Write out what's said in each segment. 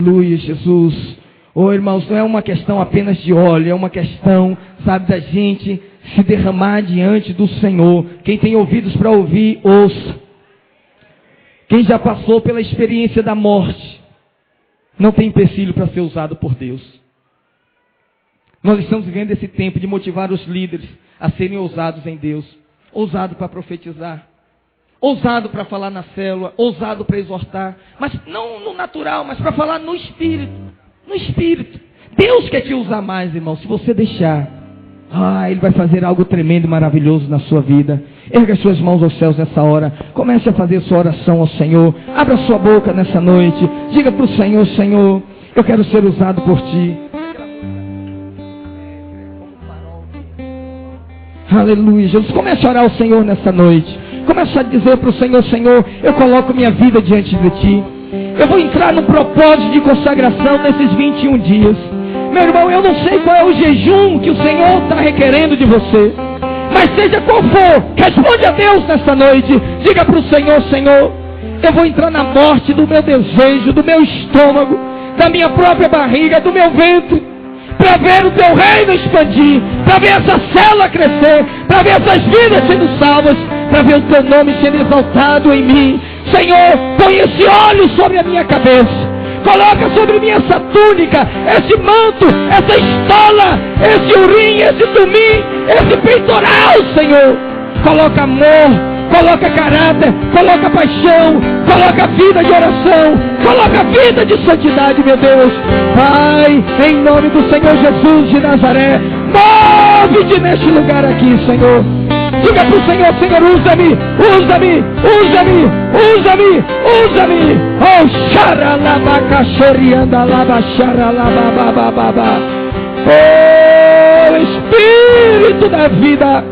Aleluia, Jesus. Oh, irmãos, não é uma questão apenas de óleo, é uma questão, sabe, da gente se derramar diante do Senhor. Quem tem ouvidos para ouvir, ouça. Quem já passou pela experiência da morte, não tem empecilho para ser usado por Deus. Nós estamos vivendo esse tempo de motivar os líderes a serem ousados em Deus. Ousado para profetizar. Ousado para falar na célula. Ousado para exortar. Mas não no natural, mas para falar no Espírito. No Espírito. Deus quer te usar mais, irmão, se você deixar. Ele vai fazer algo tremendo e maravilhoso na sua vida. Erga suas mãos aos céus nessa hora. Comece a fazer sua oração ao Senhor. Abra sua boca nessa noite. Diga para o Senhor: Senhor, eu quero ser usado por Ti. Aleluia, Jesus. Comece a orar ao Senhor nessa noite. Comece a dizer para o Senhor: Senhor, eu coloco minha vida diante de Ti. Eu vou entrar no propósito de consagração nesses 21 dias. Meu irmão, eu não sei qual é o jejum que o Senhor está requerendo de você. Mas seja qual for, responde a Deus nesta noite. Diga para o Senhor: Senhor, eu vou entrar na morte do meu desejo, do meu estômago, da minha própria barriga, do meu ventre, para ver o Teu reino expandir, para ver essa célula crescer, para ver essas vidas sendo salvas, para ver o Teu nome sendo exaltado em mim. Senhor, põe esse óleo sobre a minha cabeça. Coloca sobre mim essa túnica, esse manto, essa estola, esse urim, esse tumim, esse peitoral, Senhor. Coloca amor, coloca caráter, coloca paixão, coloca vida de oração, coloca vida de santidade, meu Deus. Pai, em nome do Senhor Jesus de Nazaré, move-te neste lugar aqui, Senhor. Diga para o Senhor: Senhor, usa-me, usa-me, usa-me, usa-me, usa-me. Oh, xaralabacacherianda laba xaralababababa. Oh, Espírito da vida.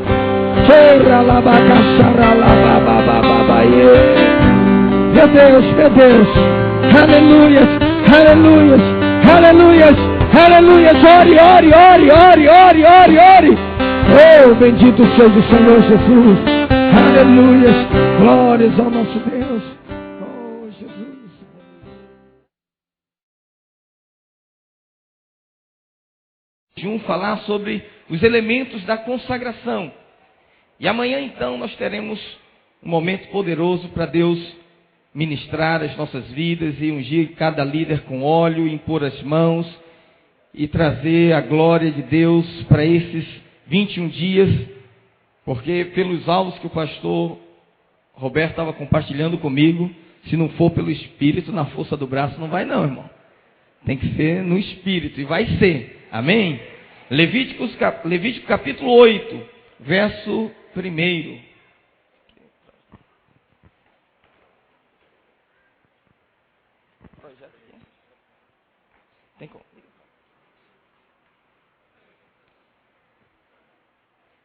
Meu Deus, meu Deus. Aleluias, aleluias, aleluias, aleluias. Ore, ore, ore, ore, ore, ore, ore. Oh, bendito seja o Senhor Jesus. Aleluias. Glórias ao nosso Deus. Oh, Jesus. Falar sobre os elementos da consagração. E amanhã então nós teremos um momento poderoso para Deus ministrar as nossas vidas e ungir cada líder com óleo, impor as mãos e trazer a glória de Deus para esses 21 dias, porque pelos alvos que o pastor Roberto estava compartilhando comigo, se não for pelo Espírito, na força do braço, não vai não, irmão. Tem que ser no Espírito, e vai ser. Amém? Levítico capítulo 8, verso 1. Tem como?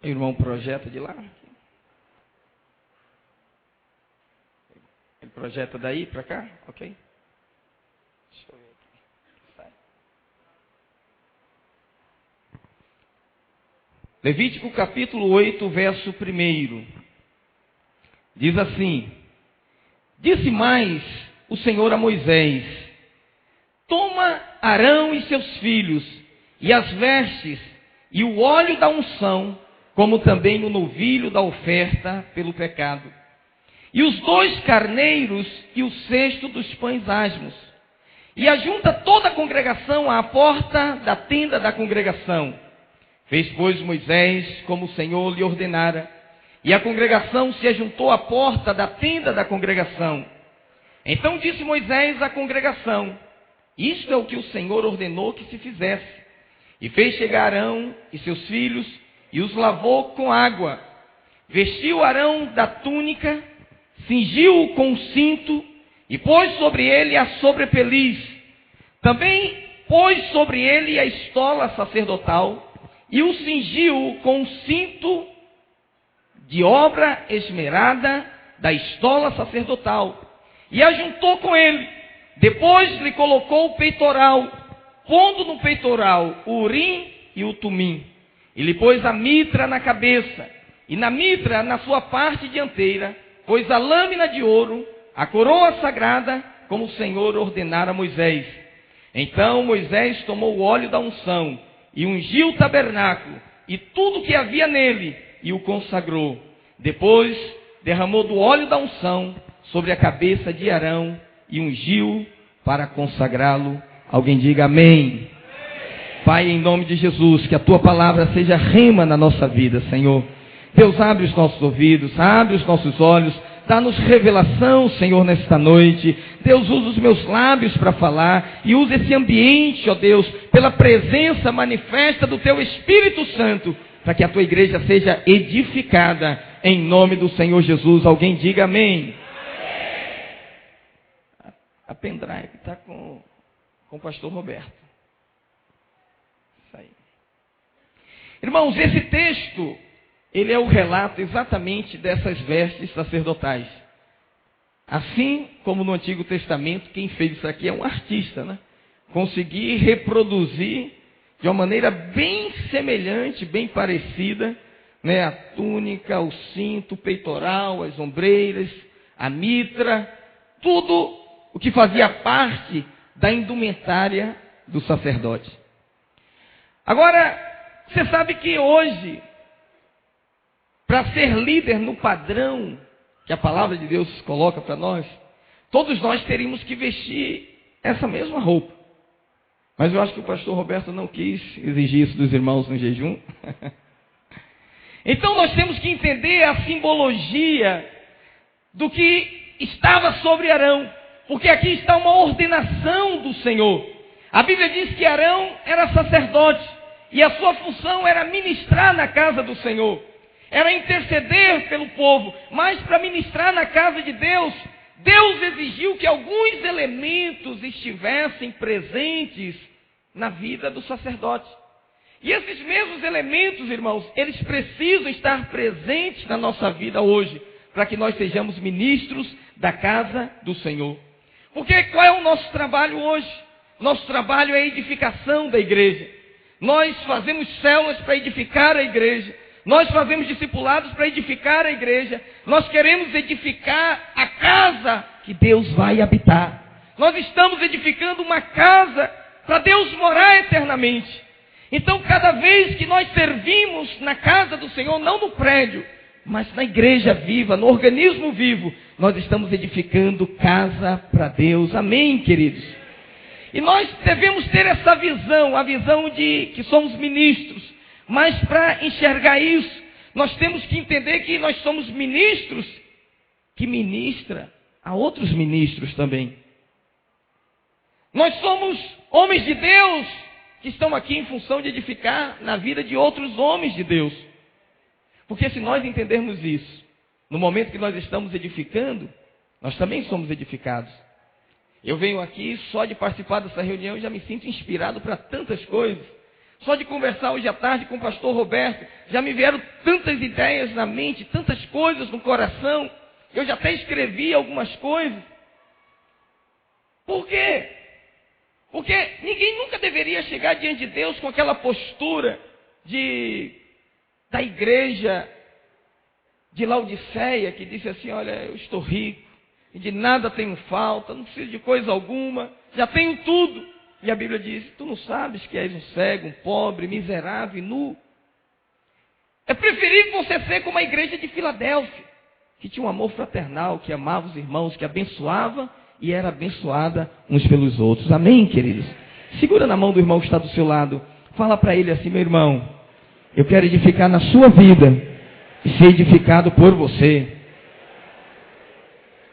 O irmão projeta de lá. Ele projeta daí para cá, ok? Deixa eu ver aqui. Sai. Levítico capítulo 8, verso 1. Diz assim: Disse mais o Senhor a Moisés: Toma Arão e seus filhos, e as vestes, e o óleo da unção, como também o novilho da oferta pelo pecado, e os 2 carneiros e o cesto dos pães asmos, e ajunta toda a congregação à porta da tenda da congregação. Fez, pois, Moisés como o Senhor lhe ordenara, e a congregação se ajuntou à porta da tenda da congregação. Então disse Moisés à congregação: Isto é o que o Senhor ordenou que se fizesse. E fez chegar Arão e seus filhos, e os lavou com água. Vestiu Arão da túnica, cingiu-o com um cinto, e pôs sobre ele a sobrepeliz. Também pôs sobre ele a estola sacerdotal, e o cingiu com um cinto de obra esmerada da estola sacerdotal, e ajuntou com ele. Depois lhe colocou o peitoral, pondo no peitoral o urim e o tumim. E lhe pôs a mitra na cabeça, e na mitra, na sua parte dianteira, pôs a lâmina de ouro, a coroa sagrada, como o Senhor ordenara a Moisés. Então Moisés tomou o óleo da unção e ungiu o tabernáculo e tudo que havia nele e o consagrou. Depois derramou do óleo da unção sobre a cabeça de Arão e ungiu para consagrá-lo. Alguém diga amém. Pai, em nome de Jesus, que a tua palavra seja rema na nossa vida, Senhor. Deus, abre os nossos ouvidos, abre os nossos olhos, dá-nos revelação, Senhor, nesta noite. Deus, usa os meus lábios para falar e usa esse ambiente, ó Deus, pela presença manifesta do teu Espírito Santo, para que a tua igreja seja edificada em nome do Senhor Jesus. Alguém diga amém. A pendrive está com o pastor Roberto. Isso aí. Irmãos, esse texto, ele é o relato exatamente dessas vestes sacerdotais. Assim como no Antigo Testamento, quem fez isso aqui é um artista, né? Conseguir reproduzir de uma maneira bem semelhante, bem parecida, né? A túnica, o cinto, o peitoral, as ombreiras, a mitra, tudo o que fazia parte da indumentária do sacerdote. Agora, você sabe que hoje, para ser líder no padrão que a palavra de Deus coloca para nós, todos nós teríamos que vestir essa mesma roupa. Mas eu acho que o pastor Roberto não quis exigir isso dos irmãos no jejum. Então nós temos que entender a simbologia do que estava sobre Arão, porque aqui está uma ordenação do Senhor. A Bíblia diz que Arão era sacerdote e a sua função era ministrar na casa do Senhor. Era interceder pelo povo, mas para ministrar na casa de Deus, Deus exigiu que alguns elementos estivessem presentes na vida do sacerdote. E esses mesmos elementos, irmãos, eles precisam estar presentes na nossa vida hoje, para que nós sejamos ministros da casa do Senhor. Porque qual é o nosso trabalho hoje? Nosso trabalho é a edificação da igreja. Nós fazemos células para edificar a igreja. Nós fazemos discipulados para edificar a igreja. Nós queremos edificar a casa que Deus vai habitar. Nós estamos edificando uma casa para Deus morar eternamente. Então, cada vez que nós servimos na casa do Senhor, não no prédio, mas na igreja viva, no organismo vivo, nós estamos edificando casa para Deus. Amém, queridos? E nós devemos ter essa visão, a visão de que somos ministros. Mas para enxergar isso, nós temos que entender que nós somos ministros que ministra a outros ministros também. Nós somos homens de Deus que estão aqui em função de edificar na vida de outros homens de Deus. Porque se nós entendermos isso, no momento que nós estamos edificando, nós também somos edificados. Eu venho aqui, só de participar dessa reunião, já me sinto inspirado para tantas coisas. Só de conversar hoje à tarde com o pastor Roberto, já me vieram tantas ideias na mente, tantas coisas no coração. Eu já até escrevi algumas coisas. Por quê? Porque ninguém nunca deveria chegar diante de Deus com aquela postura da igreja de Laodiceia, que disse assim: olha, eu estou rico, e de nada tenho falta, não preciso de coisa alguma, já tenho tudo. E a Bíblia diz: tu não sabes que és um cego, um pobre, miserável e nu? É preferível você ser como a igreja de Filadélfia, que tinha um amor fraternal, que amava os irmãos, que abençoava e era abençoada uns pelos outros. Amém, queridos? Segura na mão do irmão que está do seu lado. Fala para ele assim: meu irmão, eu quero edificar na sua vida e ser edificado por você.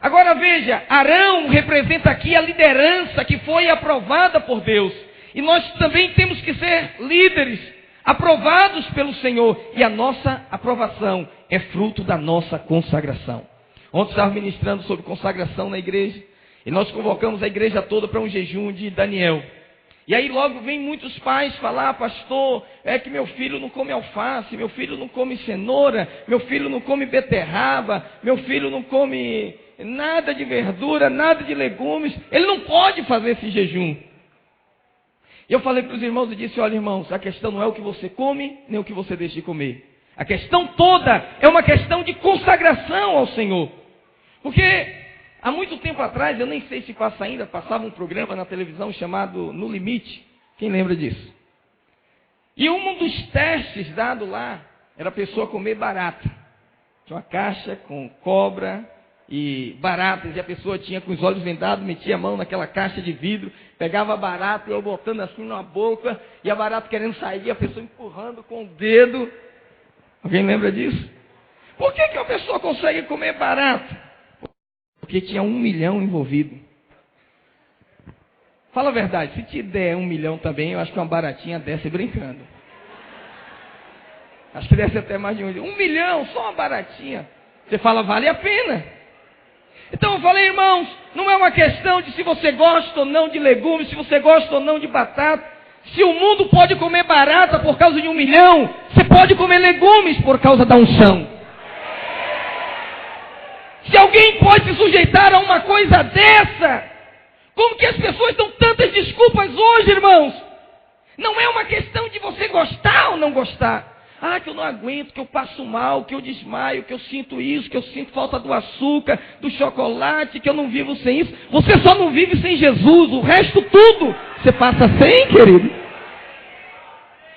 Agora veja, Arão representa aqui a liderança que foi aprovada por Deus. E nós também temos que ser líderes, aprovados pelo Senhor. E a nossa aprovação é fruto da nossa consagração. Ontem estava ministrando sobre consagração na igreja. E nós convocamos a igreja toda para um jejum de Daniel. E aí logo vem muitos pais falar: pastor, é que meu filho não come alface, meu filho não come cenoura, meu filho não come beterraba, meu filho não come nada de verdura, nada de legumes, ele não pode fazer esse jejum. Eu falei para os irmãos e disse: olha, irmãos, a questão não é o que você come, nem o que você deixa de comer. A questão toda é uma questão de consagração ao Senhor. Porque há muito tempo atrás, eu nem sei se passa ainda, passava um programa na televisão chamado No Limite. Quem lembra disso? E um dos testes dados lá era a pessoa comer barata. Tinha uma caixa com cobra e baratas, e a pessoa tinha com os olhos vendados, metia a mão naquela caixa de vidro, pegava a barata e eu botando assim na boca, e a barata querendo sair, a pessoa empurrando com o dedo. Alguém lembra disso? Por que a pessoa consegue comer barata? Porque tinha 1 milhão envolvido. Fala a verdade, se te der 1 milhão também, eu acho que uma baratinha desce brincando. Acho que desce até mais de 1 milhão. 1 milhão, só uma baratinha. Você fala, vale a pena. Então eu falei, irmãos, não é uma questão de se você gosta ou não de legumes, se você gosta ou não de batata. Se o mundo pode comer barata por causa de 1 milhão, você pode comer legumes por causa da unção. Se alguém pode se sujeitar a uma coisa dessa, como que as pessoas dão tantas desculpas hoje, irmãos? Não é uma questão de você gostar ou não gostar. Ah, que eu não aguento, que eu passo mal, que eu desmaio, que eu sinto isso, que eu sinto falta do açúcar, do chocolate, que eu não vivo sem isso. Você só não vive sem Jesus, o resto tudo você passa sem, querido.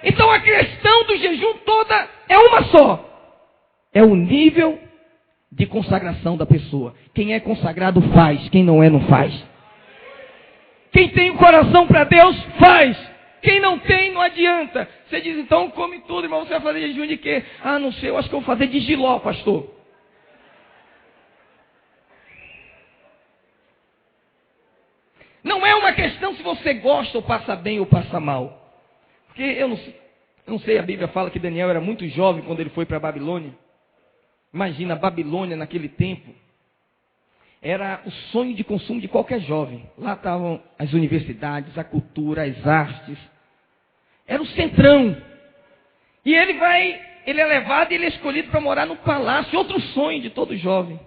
Então a questão do jejum toda é uma só. É o nível de consagração da pessoa. Quem é consagrado faz, quem não é não faz. Quem tem o coração para Deus faz. Quem não tem, não adianta. Você diz, então come tudo, irmão. Você vai fazer jejum de quê? Ah, não sei, eu acho que eu vou fazer de jiló, pastor. Não é uma questão se você gosta ou passa bem ou passa mal. Porque eu não sei, a Bíblia fala que Daniel era muito jovem quando ele foi para a Babilônia. Imagina, a Babilônia naquele tempo era o sonho de consumo de qualquer jovem. Lá estavam as universidades, a cultura, as artes. Era o centrão. E ele é levado e ele é escolhido para morar no palácio. Outro sonho de todo jovem.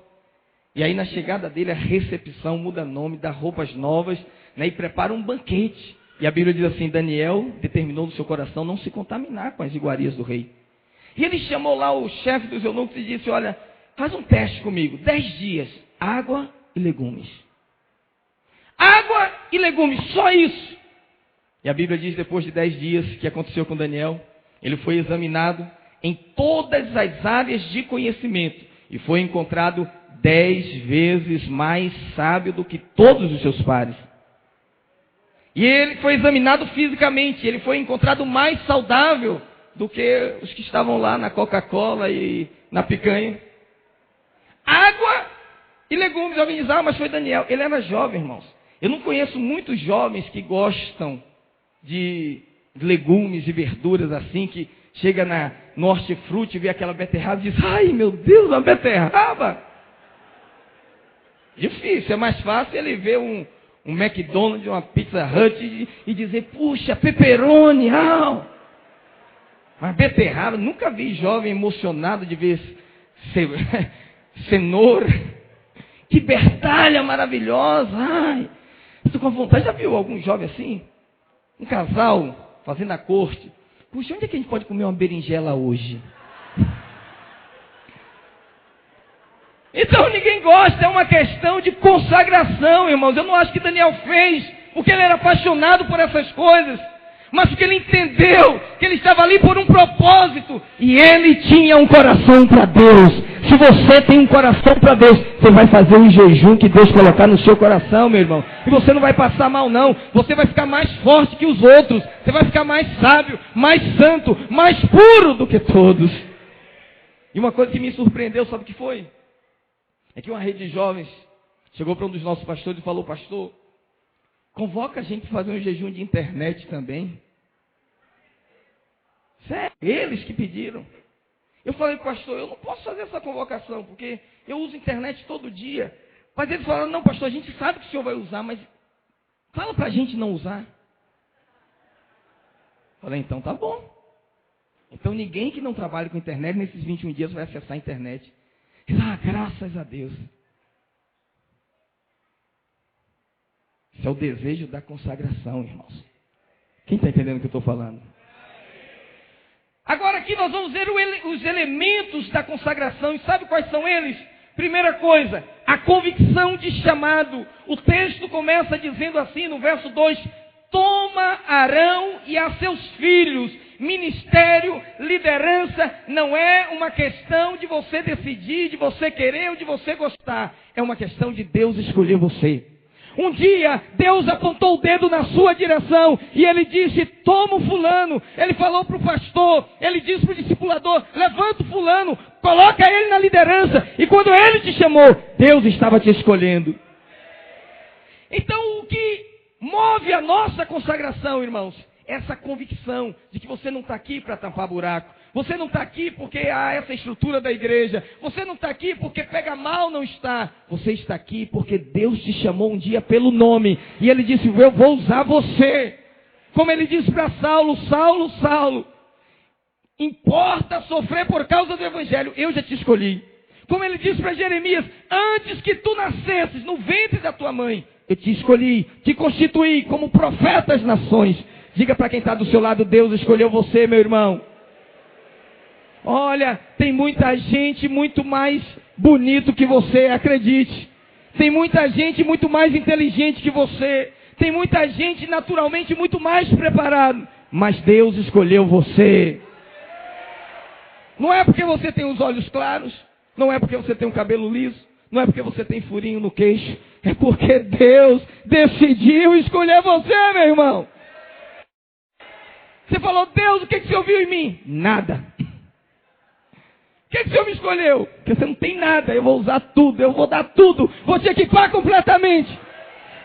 E aí na chegada dele, a recepção muda nome, dá roupas novas, né, e prepara um banquete. E a Bíblia diz assim, Daniel determinou no seu coração não se contaminar com as iguarias do rei. E ele chamou lá o chefe dos eunucos e disse, olha, faz um teste comigo, 10 dias, água e legumes. Água e legumes, só isso. E a Bíblia diz, depois de 10 dias, que aconteceu com Daniel, ele foi examinado em todas as áreas de conhecimento e foi encontrado 10 vezes mais sábio do que todos os seus pares. E ele foi examinado fisicamente, ele foi encontrado mais saudável do que os que estavam lá na Coca-Cola e na picanha. Água e legumes, alguém diz, mas foi Daniel. Ele era jovem, irmãos. Eu não conheço muitos jovens que gostam de legumes e verduras assim, que chega no hortifruti e vê aquela beterraba e diz, ai meu Deus, uma beterraba. Difícil, é mais fácil ele ver um McDonald's, uma Pizza Hut e dizer, puxa, pepperoni, mas beterraba, nunca vi jovem emocionado de ver cenoura. Que bertalha maravilhosa. Ai, estou com vontade. Já viu algum jovem assim? Um casal fazendo a corte. Puxa, onde é que a gente pode comer uma berinjela hoje? Então ninguém gosta, é uma questão de consagração, irmãos. Eu não acho que Daniel fez porque ele era apaixonado por essas coisas, mas porque ele entendeu que ele estava ali por um propósito e ele tinha um coração para Deus. Se você tem um coração para Deus, você vai fazer um jejum que Deus colocar no seu coração, meu irmão. E você não vai passar mal, não. Você vai ficar mais forte que os outros. Você vai ficar mais sábio, mais santo, mais puro do que todos. E uma coisa que me surpreendeu, sabe o que foi? É que uma rede de jovens chegou para um dos nossos pastores e falou, pastor, convoca a gente para fazer um jejum de internet também. Sério, eles que pediram. Eu falei, pastor, eu não posso fazer essa convocação, porque eu uso internet todo dia. Mas eles falaram, não, pastor, a gente sabe que o senhor vai usar, mas fala para a gente não usar. Falei, então tá bom. Então ninguém que não trabalha com internet nesses 21 dias vai acessar a internet. Graças a Deus. Esse é o desejo da consagração, irmãos. Quem está entendendo o que eu estou falando? Agora aqui nós vamos ver os elementos da consagração. E sabe quais são eles? Primeira coisa, a convicção de chamado. O texto começa dizendo assim no verso 2: toma Arão e a seus filhos. Ministério, liderança, não é uma questão de você decidir, de você querer ou de você gostar. É uma questão de Deus escolher você. Um dia, Deus apontou o dedo na sua direção e Ele disse: toma o fulano. Ele falou para o pastor, ele disse para o discipulador: levanta o fulano, coloca ele na liderança. E quando Ele te chamou, Deus estava te escolhendo. Então, o que move a nossa consagração, irmãos, essa convicção de que você não está aqui para tampar buraco. Você não está aqui porque há essa estrutura da igreja. Você não está aqui porque pega mal, não está. Você está aqui porque Deus te chamou um dia pelo nome. E Ele disse: eu vou usar você. Como Ele disse para Saulo: Saulo, Saulo, importa sofrer por causa do Evangelho, eu já te escolhi. Como Ele disse para Jeremias: antes que tu nascesses no ventre da tua mãe, eu te escolhi, te constituí como profeta às nações. Diga para quem está do seu lado: Deus escolheu você, meu irmão. Olha, tem muita gente muito mais bonito que você, acredite. Tem muita gente muito mais inteligente que você. Tem muita gente naturalmente muito mais preparada. Mas Deus escolheu você. Não é porque você tem os olhos claros. Não é porque você tem um cabelo liso. Não é porque você tem furinho no queixo. É porque Deus decidiu escolher você, meu irmão. Você falou: Deus, o que você ouviu em mim? Nada. Por que o Senhor me escolheu? Porque você não tem nada. Eu vou usar tudo, eu vou dar tudo. Vou te equipar completamente.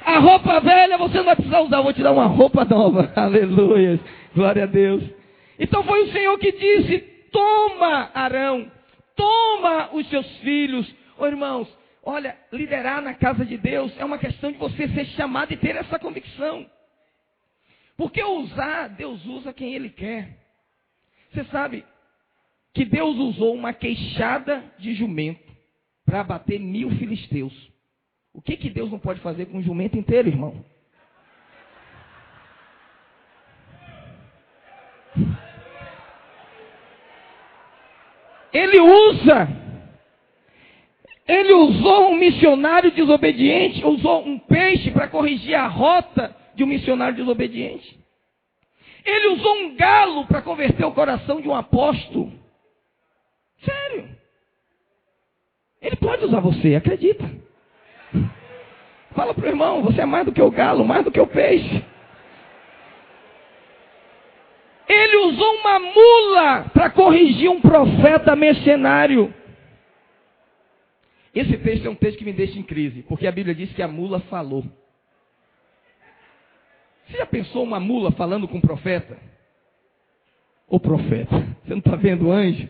A roupa velha você não vai precisar usar. Eu vou te dar uma roupa nova. Aleluia. Glória a Deus. Então foi o Senhor que disse: toma Arão, toma os seus filhos. Oh, irmãos, olha, liderar na casa de Deus é uma questão de você ser chamado e ter essa convicção. Porque usar, Deus usa quem Ele quer. Você sabe que Deus usou uma queixada de jumento para abater 1000 filisteus. O que Deus não pode fazer com um jumento inteiro, irmão? Ele usou um missionário desobediente, usou um peixe para corrigir a rota de um missionário desobediente. Ele usou um galo para converter o coração de um apóstolo. Sério. Ele pode usar você, acredita. Fala para o irmão: você é mais do que o galo, mais do que o peixe. Ele usou uma mula para corrigir um profeta mercenário. Esse texto é um texto que me deixa em crise, porque a Bíblia diz que a mula falou. Você já pensou uma mula falando com um profeta? Ô profeta, você não está vendo o anjo?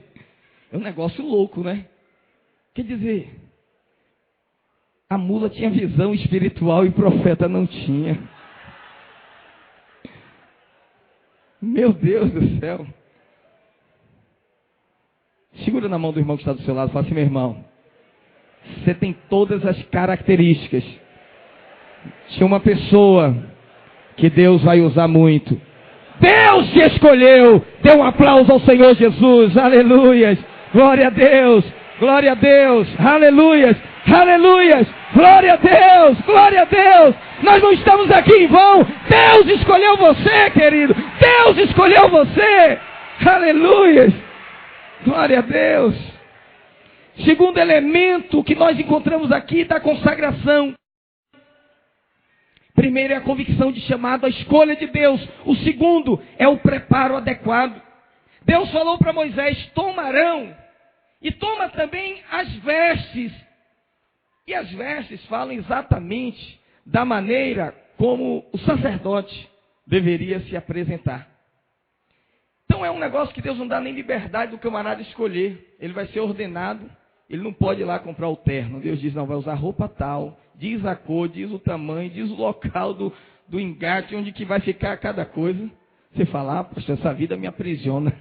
É um negócio louco, né? Quer dizer, a mula tinha visão espiritual e o profeta não tinha. Meu Deus do céu. Segura na mão do irmão que está do seu lado e fala assim: meu irmão, você tem todas as características de uma pessoa que Deus vai usar muito. Deus te escolheu. Dê um aplauso ao Senhor Jesus. Aleluias. Glória a Deus. Glória a Deus. Aleluias. Aleluias. Glória a Deus. Glória a Deus. Nós não estamos aqui em vão. Deus escolheu você, querido. Deus escolheu você. Aleluias. Glória a Deus. Segundo elemento que nós encontramos aqui da consagração. Primeiro é a convicção de chamado, a escolha de Deus. O segundo é o preparo adequado. Deus falou para Moisés: toma Arão e toma também as vestes. E as vestes falam exatamente da maneira como o sacerdote deveria se apresentar. Então é um negócio que Deus não dá nem liberdade do camarada escolher. Ele vai ser ordenado, ele não pode ir lá comprar o terno. Deus diz: não, vai usar roupa tal, diz a cor, diz o tamanho, diz o local do engate, onde que vai ficar cada coisa. Você fala: poxa, essa vida me aprisiona.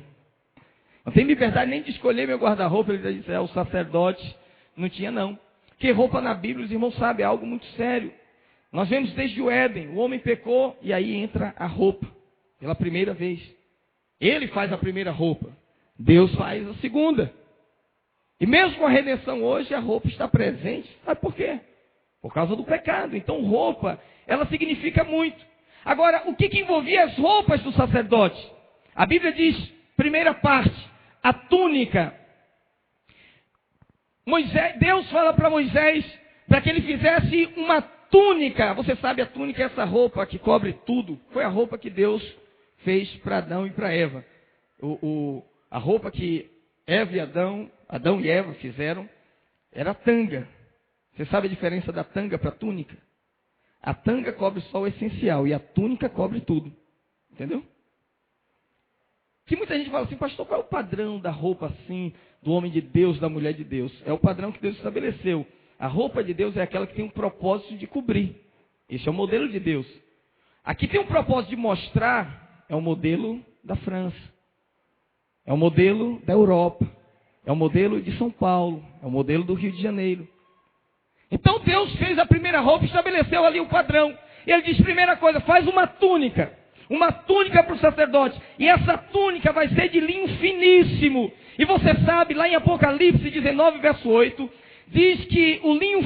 Não tem liberdade nem de escolher meu guarda-roupa. Ele disse: o sacerdote não tinha não. Porque roupa na Bíblia, os irmãos sabem, é algo muito sério. Nós vemos desde o Éden, o homem pecou e aí entra a roupa, pela primeira vez. Ele faz a primeira roupa, Deus faz a segunda. E mesmo com a redenção hoje, a roupa está presente. Sabe por quê? Por causa do pecado. Então roupa, ela significa muito. Agora, o que envolvia as roupas do sacerdote? A Bíblia diz, primeira parte, a túnica. Deus fala para Moisés para que ele fizesse uma túnica. Você sabe, a túnica é essa roupa que cobre tudo. Foi a roupa que Deus fez para Adão e para Eva. A roupa que Eva e Adão e Eva fizeram, era a tanga. Você sabe a diferença da tanga para a túnica? A tanga cobre só o essencial e a túnica cobre tudo. Entendeu? Que muita gente fala assim, pastor, qual é o padrão da roupa assim, do homem de Deus, da mulher de Deus? É o padrão que Deus estabeleceu. A roupa de Deus é aquela que tem um propósito de cobrir. Esse é o modelo de Deus. Aqui tem um propósito de mostrar, é o modelo da França. É o modelo da Europa. É o modelo de São Paulo. É o modelo do Rio de Janeiro. Então Deus fez a primeira roupa e estabeleceu ali o padrão. E ele diz, primeira coisa, faz uma túnica. Uma túnica para o sacerdote. E essa túnica vai ser de linho finíssimo. E você sabe, lá em Apocalipse 19, verso 8, diz que o linho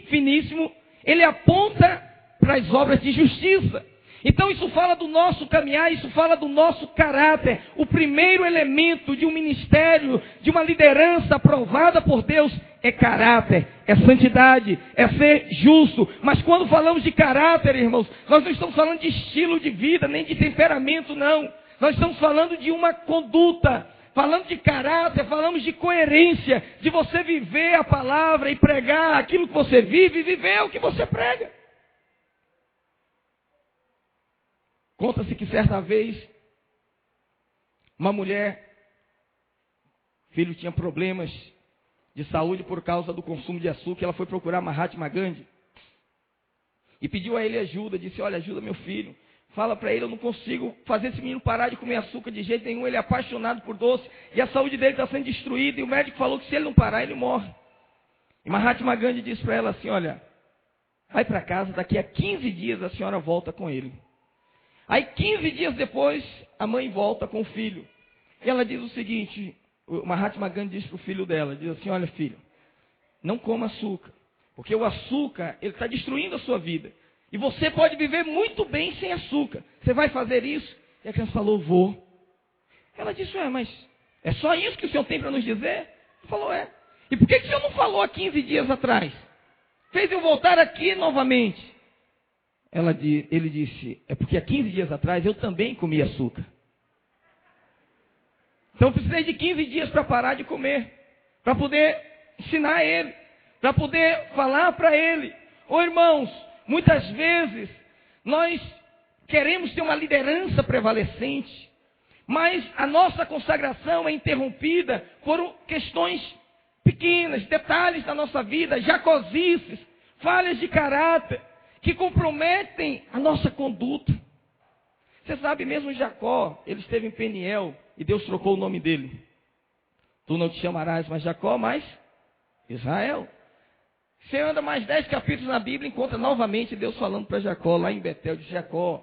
finíssimo, ele aponta para as obras de justiça. Então isso fala do nosso caminhar, isso fala do nosso caráter. O primeiro elemento de um ministério, de uma liderança aprovada por Deus, é caráter, é santidade, é ser justo. Mas quando falamos de caráter, irmãos, nós não estamos falando de estilo de vida, nem de temperamento, não. Nós estamos falando de uma conduta. Falando de caráter, falamos de coerência, de você viver a palavra e pregar aquilo que você vive e viver o que você prega. Conta-se que certa vez, uma mulher, filho tinha problemas de saúde por causa do consumo de açúcar, ela foi procurar Mahatma Gandhi e pediu a ele ajuda, disse, olha, ajuda meu filho. Fala para ele, eu não consigo fazer esse menino parar de comer açúcar de jeito nenhum, ele é apaixonado por doce, e a saúde dele está sendo destruída, e o médico falou que se ele não parar, ele morre. E Mahatma Gandhi disse para ela assim, olha, vai para casa, daqui a 15 dias a senhora volta com ele. Aí 15 dias depois, a mãe volta com o filho. E ela diz o seguinte, o Mahatma Gandhi diz para o filho dela, diz assim, olha filho, não coma açúcar, porque o açúcar, ele está destruindo a sua vida. E você pode viver muito bem sem açúcar. Você vai fazer isso? E a criança falou, vou. Ela disse, mas é só isso que o senhor tem para nos dizer? Ele falou, é. E por que o senhor não falou há 15 dias atrás? Fez eu voltar aqui novamente. Ele disse, é porque há 15 dias atrás eu também comi açúcar. Então eu precisei de 15 dias para parar de comer. Para poder ensinar ele. Para poder falar para ele. Ô irmãos, muitas vezes, nós queremos ter uma liderança prevalecente, mas a nossa consagração é interrompida por questões pequenas, detalhes da nossa vida, jacosices, falhas de caráter, que comprometem a nossa conduta. Você sabe, mesmo Jacó, ele esteve em Peniel, e Deus trocou o nome dele. Tu não te chamarás mais Jacó, mas Israel. Você anda mais 10 capítulos na Bíblia e encontra novamente Deus falando para Jacó, lá em Betel, de Jacó.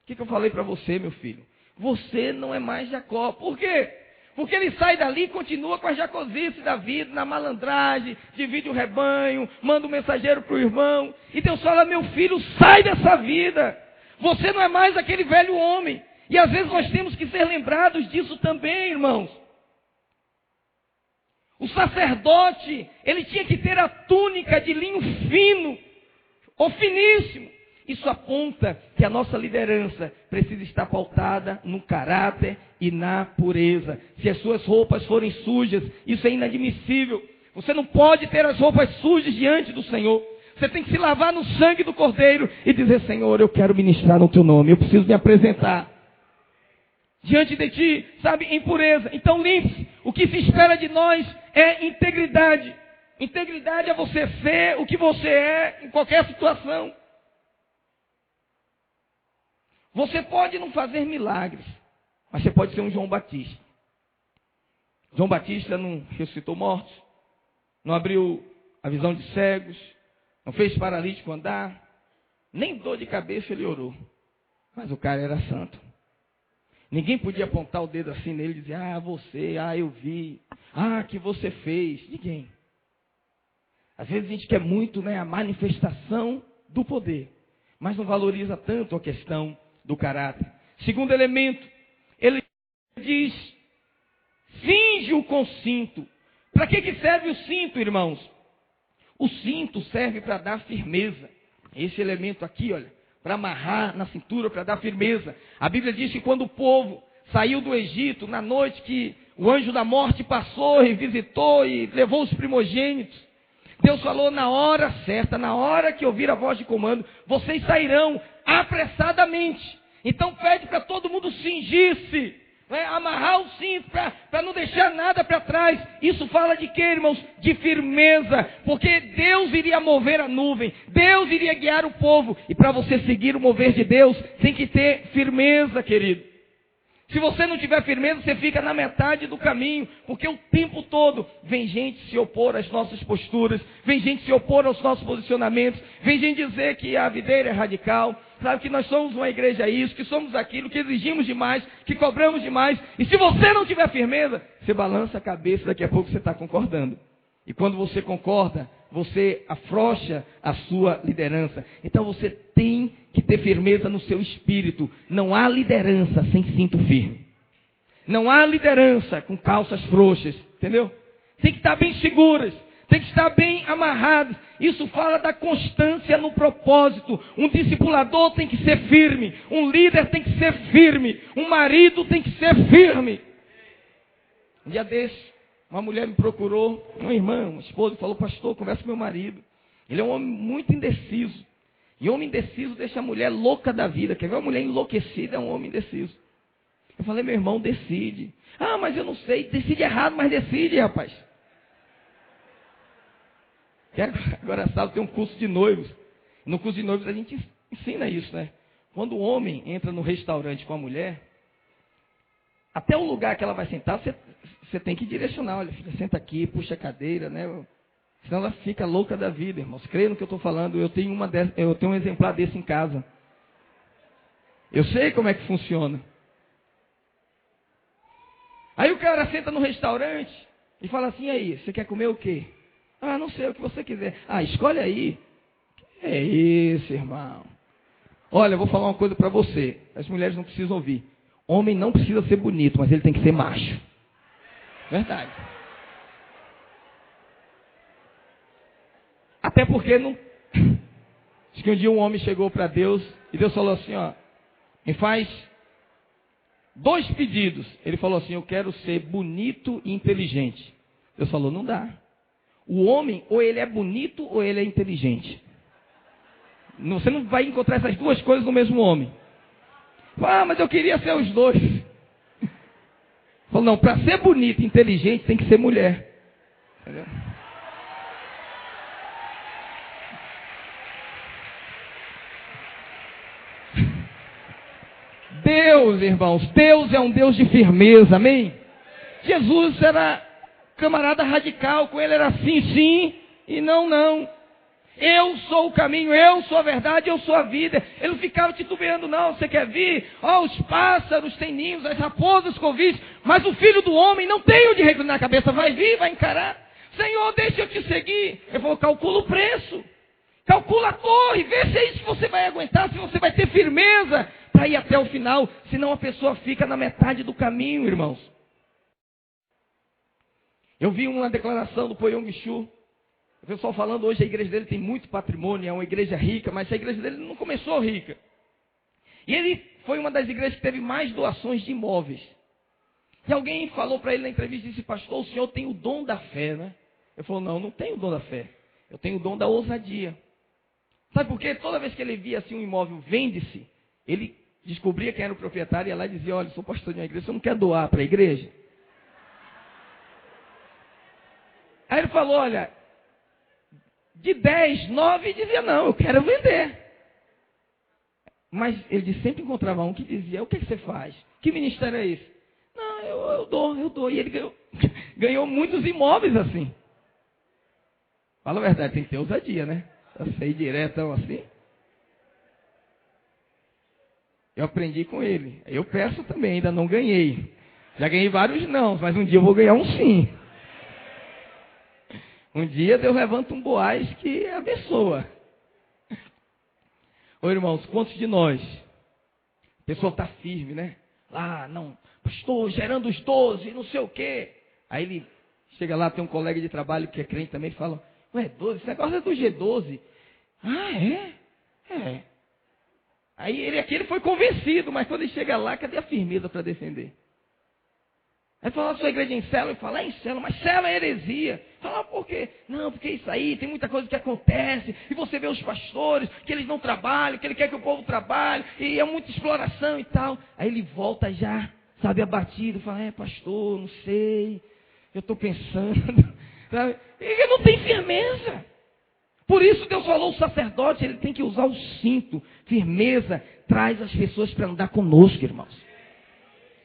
O que eu falei para você, meu filho? Você não é mais Jacó. Por quê? Porque ele sai dali e continua com a jacosice da vida, na malandragem, divide o rebanho, manda um mensageiro para o irmão. E Deus fala, meu filho, sai dessa vida. Você não é mais aquele velho homem. E às vezes nós temos que ser lembrados disso também, irmãos. O sacerdote, ele tinha que ter a túnica de linho fino, ou finíssimo. Isso aponta que a nossa liderança precisa estar pautada no caráter e na pureza. Se as suas roupas forem sujas, isso é inadmissível. Você não pode ter as roupas sujas diante do Senhor. Você tem que se lavar no sangue do Cordeiro e dizer, Senhor, eu quero ministrar no teu nome, eu preciso me apresentar diante de ti, sabe, em pureza. Então limpe-se. O que se espera de nós é integridade. Integridade é você ser o que você é em qualquer situação. Você pode não fazer milagres, mas você pode ser um João Batista. João Batista não ressuscitou mortos, não abriu a visão de cegos, não fez paralítico andar, nem dor de cabeça ele orou. Mas o cara era santo. Ninguém podia apontar o dedo assim nele e dizer, você, eu vi, que você fez. Ninguém. Às vezes a gente quer muito, a manifestação do poder, mas não valoriza tanto a questão do caráter. Segundo elemento, ele diz, cinge-o com cinto. Para que serve o cinto, irmãos? O cinto serve para dar firmeza. Esse elemento aqui, olha, para amarrar na cintura, para dar firmeza. A Bíblia diz que quando o povo saiu do Egito, na noite que o anjo da morte passou e visitou e levou os primogênitos, Deus falou na hora certa, na hora que ouvir a voz de comando, vocês sairão apressadamente. Então pede para todo mundo cingir-se, amarrar o cinto para não deixar nada para trás. Isso fala de quê, irmãos? De firmeza, porque Deus iria mover a nuvem, Deus iria guiar o povo, e para você seguir o mover de Deus, tem que ter firmeza, querido. Se você não tiver firmeza, você fica na metade do caminho, porque o tempo todo vem gente se opor às nossas posturas, vem gente se opor aos nossos posicionamentos, vem gente dizer que a videira é radical, sabe, que nós somos uma igreja isso, que somos aquilo, que exigimos demais, que cobramos demais. E se você não tiver firmeza, você balança a cabeça, daqui a pouco você está concordando. E quando você concorda, você afrouxa a sua liderança. Então você tem que ter firmeza no seu espírito. Não há liderança sem cinto firme. Não há liderança com calças frouxas, entendeu? Tem que estar bem seguras, tem que estar bem amarradas. Isso fala da constância no propósito. Um discipulador tem que ser firme, um líder tem que ser firme, um marido tem que ser firme. Um dia desse, uma mulher me procurou, uma irmã, uma esposa, e falou, pastor, conversa com meu marido. Ele é um homem muito indeciso. E homem indeciso deixa a mulher louca da vida. Quer ver uma mulher enlouquecida? É um homem indeciso. Eu falei, meu irmão, decide. Mas eu não sei. Decide errado, mas decide, rapaz. Agora, sábado tem um curso de noivos. No curso de noivos a gente ensina isso, né? Quando o homem entra no restaurante com a mulher, até o lugar que ela vai sentar, você tem que direcionar. Olha, filha, senta aqui, puxa a cadeira, né? Senão ela fica louca da vida, irmãos. Creia no que eu estou falando. Eu tenho um exemplar desse em casa. Eu sei como é que funciona. Aí o cara senta no restaurante e fala assim, e aí, você quer comer o quê? Não sei, o que você quiser. Escolhe aí. É isso, irmão. Olha, eu vou falar uma coisa para você. As mulheres não precisam ouvir. Homem não precisa ser bonito, mas ele tem que ser macho. Verdade. Até porque não... Diz que um dia um homem chegou para Deus e Deus falou assim, me faz 2 pedidos. Ele falou assim, eu quero ser bonito e inteligente. Deus falou, não dá. O homem, ou ele é bonito ou ele é inteligente. Você não vai encontrar essas 2 coisas no mesmo homem. Mas eu queria ser os 2. Falou, não, para ser bonito e inteligente tem que ser mulher. Entendeu? Deus, irmãos, Deus é um Deus de firmeza, amém? Jesus era camarada radical, com ele era sim, sim, e não, não. Eu sou o caminho, eu sou a verdade, eu sou a vida. Ele não ficava titubeando, não, você quer vir? Os pássaros têm ninhos, as raposas convite, mas o filho do homem não tem onde reclinar a cabeça, vai vir, vai encarar. Senhor, deixa eu te seguir. Ele falou, calcula o preço, calcula a torre, vê se é isso que você vai aguentar, se você vai ter firmeza para ir até o final, senão a pessoa fica na metade do caminho, irmãos. Eu vi uma declaração do Poyong Shu, o pessoal falando hoje a igreja dele tem muito patrimônio, é uma igreja rica, mas a igreja dele não começou rica. E ele foi uma das igrejas que teve mais doações de imóveis. E alguém falou para ele na entrevista, disse, pastor, o senhor tem o dom da fé, né? Ele falou, não, não tenho o dom da fé, eu tenho o dom da ousadia. Sabe por quê? Toda vez que ele via assim um imóvel, vende-se, ele descobria quem era o proprietário e ia lá e dizia, olha, eu sou pastor de uma igreja, você não quer doar para a igreja? Aí ele falou, olha, de 10, 9 dizia, não, eu quero vender. Mas ele sempre encontrava um que dizia, o que você faz? Que ministério é esse? Não, eu dou. E ele ganhou muitos imóveis assim. Fala a verdade, tem que ter ousadia, né? Eu sei diretão assim. Eu aprendi com ele. Eu peço também, ainda não ganhei. Já ganhei vários não, mas um dia eu vou ganhar um sim. Um dia Deus levanta um Boaz que abençoa. Ô irmãos, quantos de nós? A pessoa está firme, né? Lá, não, estou gerando os 12, não sei o quê. Aí ele chega lá, tem um colega de trabalho que é crente também, fala, ué, 12, esse negócio é do G12. Ah, é? É. Aí ele foi convencido, mas quando ele chega lá, cadê a firmeza para defender? Aí fala, sua igreja é em célula, ele fala, é em célula, mas célula é heresia. Fala, por quê? Não, porque isso aí, tem muita coisa que acontece, e você vê os pastores, que eles não trabalham, que ele quer que o povo trabalhe, e é muita exploração e tal. Aí ele volta já, sabe, abatido, fala, pastor, não sei, eu estou pensando, sabe? E ele não tem firmeza. Por isso Deus falou, o sacerdote, ele tem que usar o cinto. Firmeza traz as pessoas para andar conosco, irmãos.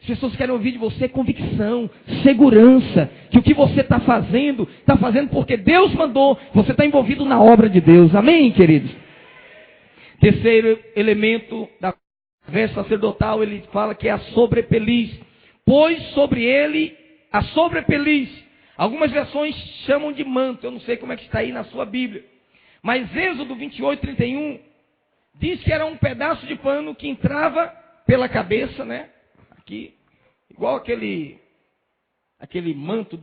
As pessoas querem ouvir de você convicção, segurança, que o que você está fazendo porque Deus mandou, você está envolvido na obra de Deus. Amém, queridos? Terceiro elemento da conversa sacerdotal, ele fala que é a sobrepeliz. Pôs sobre ele a sobrepeliz. Algumas versões chamam de manto, eu não sei como é que está aí na sua Bíblia. Mas Êxodo 28, 31, diz que era um pedaço de pano que entrava pela cabeça, né? Aqui, igual aquele manto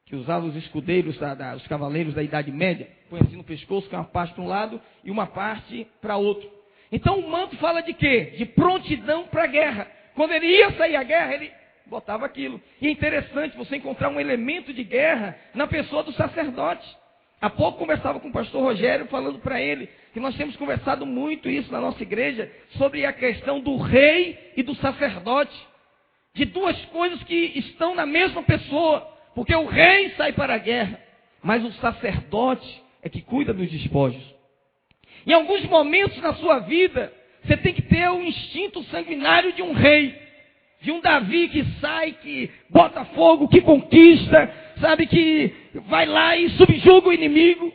que usavam os escudeiros, os cavaleiros da Idade Média, põe assim no pescoço, com uma parte para um lado e uma parte para outro. Então o manto fala de quê? De prontidão para a guerra. Quando ele ia sair à guerra, ele botava aquilo. E é interessante você encontrar um elemento de guerra na pessoa do sacerdote. Há pouco conversava com o pastor Rogério, falando para ele que nós temos conversado muito isso na nossa igreja, sobre a questão do rei e do sacerdote. De duas coisas que estão na mesma pessoa. Porque o rei sai para a guerra, mas o sacerdote é que cuida dos despojos. Em alguns momentos na sua vida, você tem que ter o instinto sanguinário de um rei. De um Davi que sai, que bota fogo, que conquista, sabe, que vai lá e subjuga o inimigo.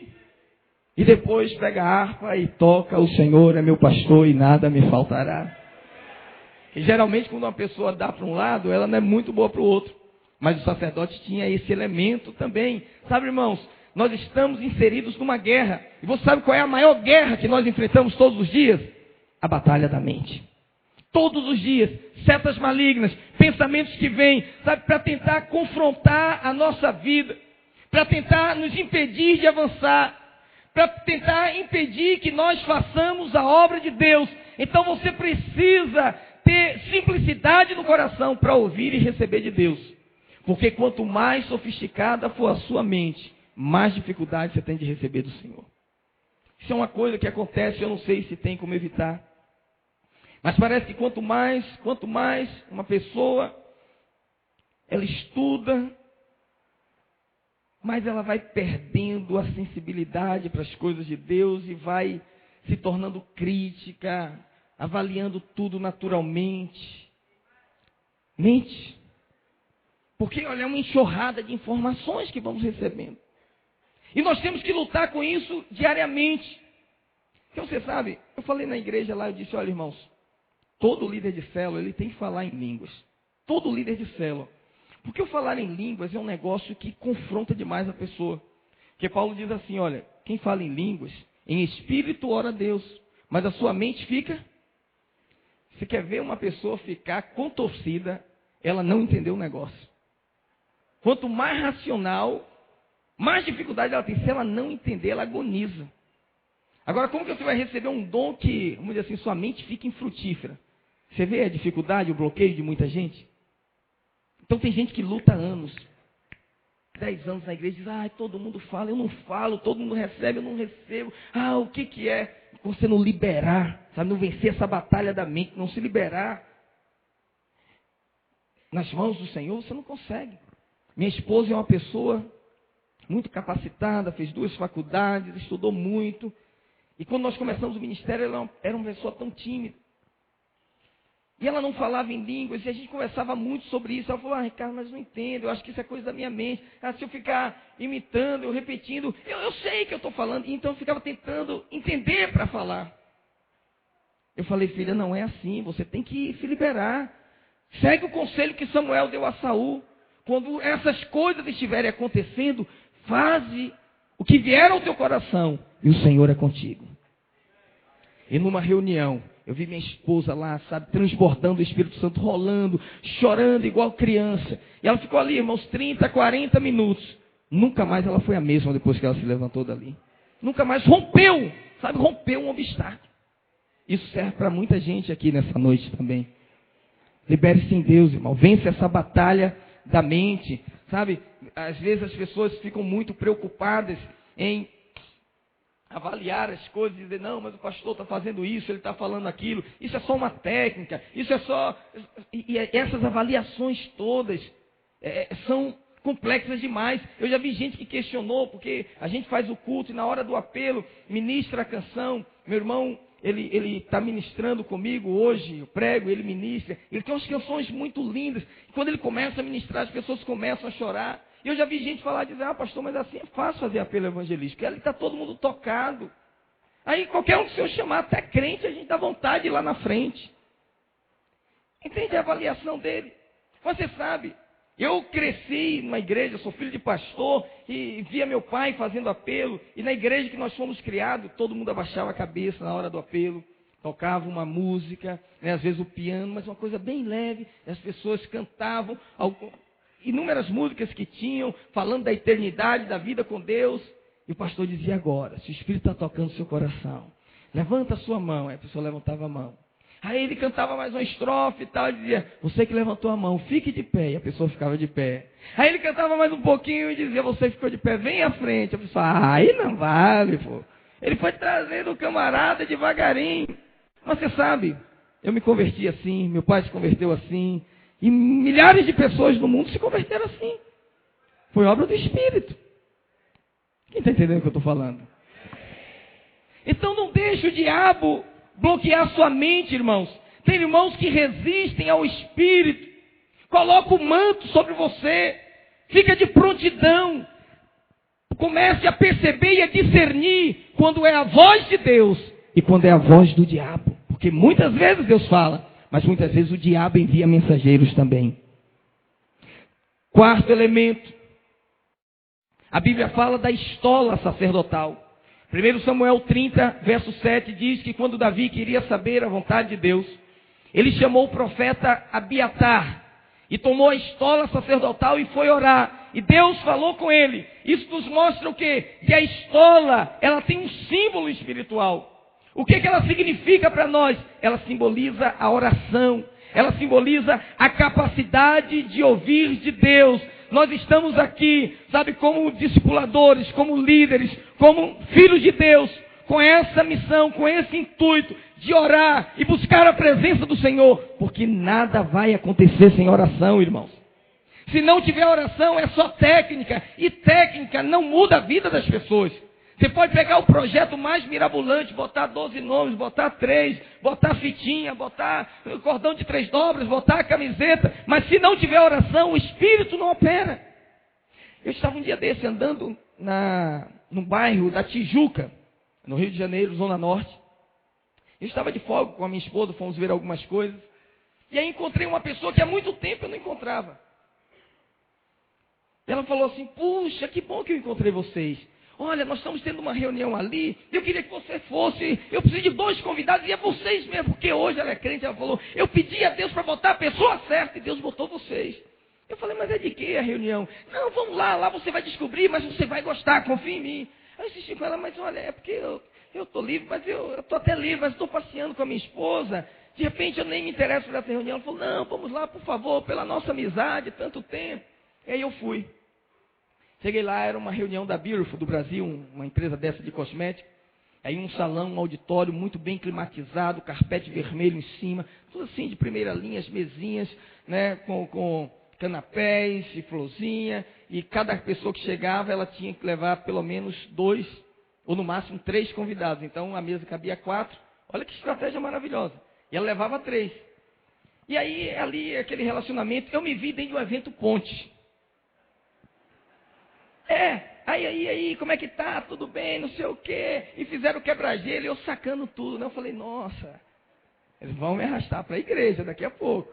E depois pega a harpa e toca, o Senhor é meu pastor e nada me faltará. E geralmente quando uma pessoa dá para um lado, ela não é muito boa para o outro. Mas o sacerdote tinha esse elemento também. Sabe, irmãos, nós estamos inseridos numa guerra. E você sabe qual é a maior guerra que nós enfrentamos todos os dias? A batalha da mente. Todos os dias, setas malignas, pensamentos que vêm, sabe, para tentar confrontar a nossa vida, para tentar nos impedir de avançar, para tentar impedir que nós façamos a obra de Deus. Então você precisa ter simplicidade no coração para ouvir e receber de Deus. Porque quanto mais sofisticada for a sua mente, mais dificuldade você tem de receber do Senhor. Isso é uma coisa que acontece, eu não sei se tem como evitar. Mas parece que quanto mais uma pessoa, ela estuda, mais ela vai perdendo a sensibilidade para as coisas de Deus e vai se tornando crítica, avaliando tudo naturalmente. Mente. Porque, olha, é uma enxurrada de informações que vamos recebendo. E nós temos que lutar com isso diariamente. Porque você sabe, eu falei na igreja lá, eu disse, olha irmãos, todo líder de célula, ele tem que falar em línguas. Todo líder de célula. Porque o falar em línguas é um negócio que confronta demais a pessoa. Porque Paulo diz assim, olha, quem fala em línguas, em espírito ora a Deus, mas a sua mente fica... Você quer ver uma pessoa ficar contorcida, ela não entendeu o negócio. Quanto mais racional, mais dificuldade ela tem. Se ela não entender, ela agoniza. Agora, como que você vai receber um dom que, vamos dizer assim, sua mente fica infrutífera? Você vê a dificuldade, o bloqueio de muita gente? Então tem gente que luta anos. 10 anos na igreja, diz, todo mundo fala, eu não falo, todo mundo recebe, eu não recebo. O que é? Você não liberar, sabe, não vencer essa batalha da mente, não se liberar nas mãos do Senhor, você não consegue. Minha esposa é uma pessoa muito capacitada, fez 2 faculdades, estudou muito. E quando nós começamos o ministério, ela era uma pessoa tão tímida. E ela não falava em línguas, e a gente conversava muito sobre isso. Ela falou, Ricardo, mas não entendo, eu acho que isso é coisa da minha mente. Se eu ficar imitando, eu repetindo, eu sei que eu estou falando. Então eu ficava tentando entender para falar. Eu falei, filha, não é assim, você tem que se liberar. Segue o conselho que Samuel deu a Saul. Quando essas coisas estiverem acontecendo, faze o que vier ao teu coração, e o Senhor é contigo. E numa reunião, eu vi minha esposa lá, sabe, transbordando o Espírito Santo, rolando, chorando igual criança. E ela ficou ali, irmãos, 30, 40 minutos. Nunca mais ela foi a mesma depois que ela se levantou dali. Nunca mais rompeu, sabe, rompeu um obstáculo. Isso serve para muita gente aqui nessa noite também. Libere-se em Deus, irmão. Vence essa batalha da mente, sabe? Às vezes as pessoas ficam muito preocupadas em avaliar as coisas e dizer, não, mas o pastor está fazendo isso, ele está falando aquilo, isso é só uma técnica, isso é só... E essas avaliações todas são complexas demais. Eu já vi gente que questionou, porque a gente faz o culto e na hora do apelo, ministra a canção. Meu irmão, ele está ministrando comigo hoje, eu prego, ele ministra. Ele tem umas canções muito lindas. E quando ele começa a ministrar, as pessoas começam a chorar. E eu já vi gente falar, dizer, pastor, mas assim é fácil fazer apelo evangelístico, porque ali está todo mundo tocado. Aí qualquer um que o senhor chamar, até crente, a gente dá vontade de ir lá na frente. Entende a avaliação dele? Você sabe, eu cresci numa igreja, sou filho de pastor, e via meu pai fazendo apelo, e na igreja que nós fomos criados, todo mundo abaixava a cabeça na hora do apelo, tocava uma música, né, às vezes o piano, mas uma coisa bem leve, as pessoas cantavam inúmeras músicas que tinham, falando da eternidade, da vida com Deus, e o pastor dizia agora, se o Espírito está tocando o seu coração, levanta a sua mão. Aí a pessoa levantava a mão. Aí ele cantava mais uma estrofe e tal, e dizia, você que levantou a mão, fique de pé. E a pessoa ficava de pé. Aí ele cantava mais um pouquinho e dizia, você ficou de pé, vem à frente. A pessoa, aí não vale, pô. Ele foi trazendo o camarada devagarinho. Mas você sabe, eu me converti assim, meu pai se converteu assim, e milhares de pessoas no mundo se converteram assim. Foi obra do Espírito. Quem está entendendo o que eu estou falando? Então não deixe o diabo bloquear sua mente, irmãos. Tem irmãos que resistem ao Espírito. Coloca o manto sobre você. Fica de prontidão. Comece a perceber e a discernir quando é a voz de Deus e quando é a voz do diabo. Porque muitas vezes Deus fala, mas muitas vezes o diabo envia mensageiros também. Quarto elemento. A Bíblia fala da estola sacerdotal. 1 Samuel 30, verso 7, diz que quando Davi queria saber a vontade de Deus, ele chamou o profeta Abiatar e tomou a estola sacerdotal e foi orar. E Deus falou com ele. Isso nos mostra o quê? Que a estola, ela tem um símbolo espiritual. O que ela significa para nós? Ela simboliza a oração. Ela simboliza a capacidade de ouvir de Deus. Nós estamos aqui, sabe, como discipuladores, como líderes, como filhos de Deus, com essa missão, com esse intuito de orar e buscar a presença do Senhor, porque nada vai acontecer sem oração, irmãos. Se não tiver oração, é só técnica, e técnica não muda a vida das pessoas. Você pode pegar o projeto mais mirabolante, botar 12 nomes, botar 3, botar fitinha, botar cordão de 3 dobras, botar a camiseta, mas se não tiver oração, o Espírito não opera. Eu estava um dia desse andando no bairro da Tijuca, no Rio de Janeiro, Zona Norte. Eu estava de folga com a minha esposa, fomos ver algumas coisas, e aí encontrei uma pessoa que há muito tempo eu não encontrava. Ela falou assim, puxa, que bom que eu encontrei vocês. Olha, nós estamos tendo uma reunião ali, eu queria que você fosse, eu preciso de 2 convidados, e é vocês mesmo, porque hoje ela é crente, ela falou, eu pedi a Deus para botar a pessoa certa, e Deus botou vocês. Eu falei, mas é de que a reunião? Não, vamos lá você vai descobrir, mas você vai gostar, confia em mim. Aí eu insisti com ela, mas olha, é porque eu estou livre, mas eu estou até livre, mas estou passeando com a minha esposa, de repente eu nem me interesso por essa reunião. Ela falou, não, vamos lá, por favor, pela nossa amizade, tanto tempo. E aí eu fui. Cheguei lá, era uma reunião da Beautiful do Brasil, uma empresa dessa de cosmética. Aí um salão, um auditório muito bem climatizado, carpete vermelho em cima, tudo assim de primeira linha, as mesinhas, né, com canapés e florzinha. E cada pessoa que chegava, ela tinha que levar pelo menos 2, ou no máximo 3 convidados. Então a mesa cabia 4. Olha que estratégia maravilhosa. E ela levava 3. E aí, ali, aquele relacionamento, eu me vi dentro de um evento ponte. Aí, como é que tá? Tudo bem, não sei o quê. E fizeram quebra-gelo, e eu sacando tudo, né? Eu falei, nossa, Eles vão me arrastar para a igreja daqui a pouco.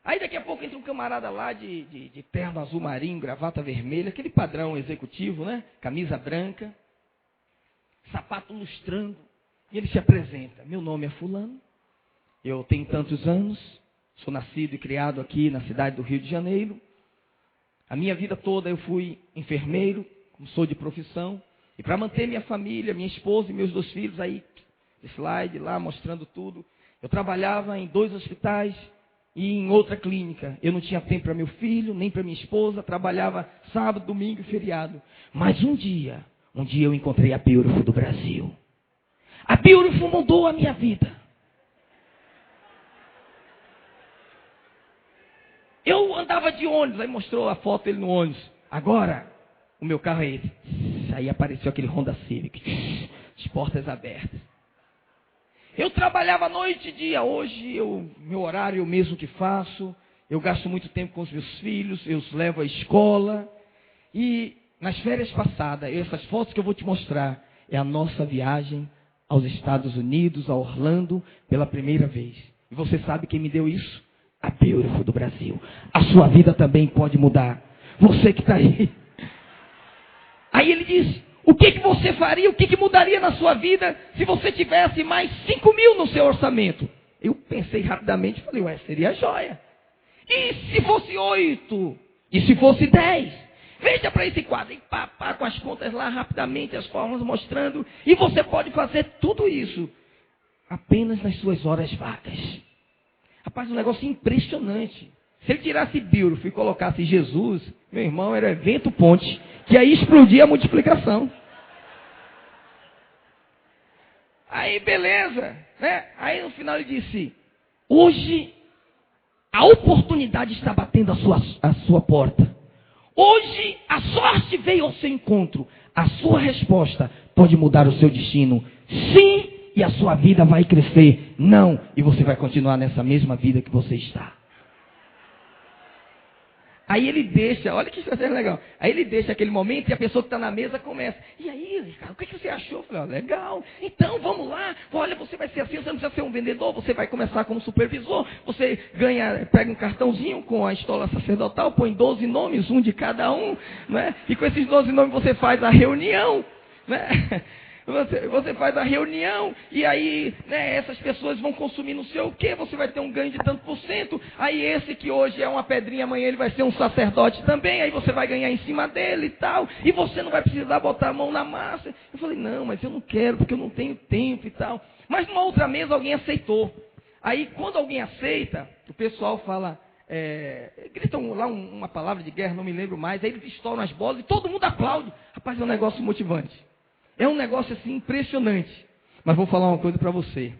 Aí daqui a pouco entra um camarada lá de terno azul marinho, gravata vermelha, aquele padrão executivo, né? Camisa branca, sapato lustrando. E ele se apresenta. Meu nome é fulano, eu tenho tantos anos, sou nascido e criado aqui na cidade do Rio de Janeiro. A minha vida toda eu fui enfermeiro, como sou de profissão. E para manter minha família, minha esposa e meus 2 filhos, aí, slide lá mostrando tudo. Eu trabalhava em 2 hospitais e em outra clínica. Eu não tinha tempo para meu filho, nem para minha esposa. Trabalhava sábado, domingo e feriado. Mas um dia eu encontrei a Beautiful do Brasil. A Beautiful mudou a minha vida. Eu andava de ônibus, aí mostrou a foto dele no ônibus. Agora, o meu carro é esse. Aí apareceu aquele Honda Civic. As portas abertas. Eu trabalhava noite e dia. Hoje, meu horário eu mesmo que faço. Eu gasto muito tempo com os meus filhos. Eu os levo à escola. E nas férias passadas, essas fotos que eu vou te mostrar, é a nossa viagem aos Estados Unidos, a Orlando, pela primeira vez. E você sabe quem me deu isso? A Beautiful do Brasil. A sua vida também pode mudar. Você que está aí. Aí ele diz, o que você faria, o que mudaria na sua vida se você tivesse mais 5 mil no seu orçamento? Eu pensei rapidamente e falei, ué, seria joia. E se fosse 8? E se fosse 10? Veja para esse quadro, e pá, com as contas lá rapidamente, as fórmulas mostrando. E você pode fazer tudo isso apenas nas suas horas vagas. Rapaz, um negócio impressionante. Se ele tirasse Beautiful e colocasse Jesus, meu irmão, era evento ponte, que aí explodia a multiplicação. Aí, beleza, né? Aí no final ele disse, hoje a oportunidade está batendo a sua porta. Hoje a sorte veio ao seu encontro. A sua resposta pode mudar o seu destino. Sim, e a sua vida vai crescer. Não, e você vai continuar nessa mesma vida que você está. Aí ele deixa, olha que estratégia legal. Aí ele deixa aquele momento e a pessoa que está na mesa começa. E aí, Ricardo, o que você achou? Eu falei, legal. Então, vamos lá. Olha, você vai ser assim, você não precisa ser um vendedor, você vai começar como supervisor. Você pega um cartãozinho com a estola sacerdotal, põe 12 nomes, um de cada um, né? E com esses 12 nomes você faz a reunião, né? Você faz a reunião e aí, né, essas pessoas vão consumir não sei o que, você vai ter um ganho de tanto por cento. Aí esse que hoje é uma pedrinha, amanhã ele vai ser um sacerdote também, aí você vai ganhar em cima dele e tal, e você não vai precisar botar a mão na massa. Eu falei, não, mas eu não quero, porque eu não tenho tempo e tal. Mas numa outra mesa alguém aceitou. Aí quando alguém aceita, o pessoal fala, gritam lá uma palavra de guerra, não me lembro mais, aí eles estouram as bolas e todo mundo aplaude. Rapaz, é um negócio motivante. É um negócio assim impressionante. Mas vou falar uma coisa para você.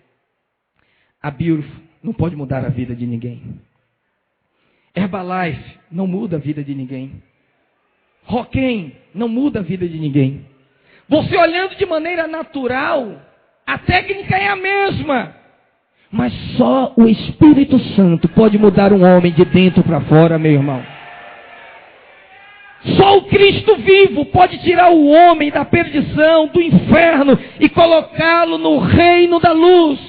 A Beautiful não pode mudar a vida de ninguém. Herbalife não muda a vida de ninguém. Roquem não muda a vida de ninguém. Você olhando de maneira natural, a técnica é a mesma. Mas só o Espírito Santo pode mudar um homem de dentro para fora, meu irmão. Só o Cristo vivo pode tirar o homem da perdição, do inferno e colocá-lo no reino da luz.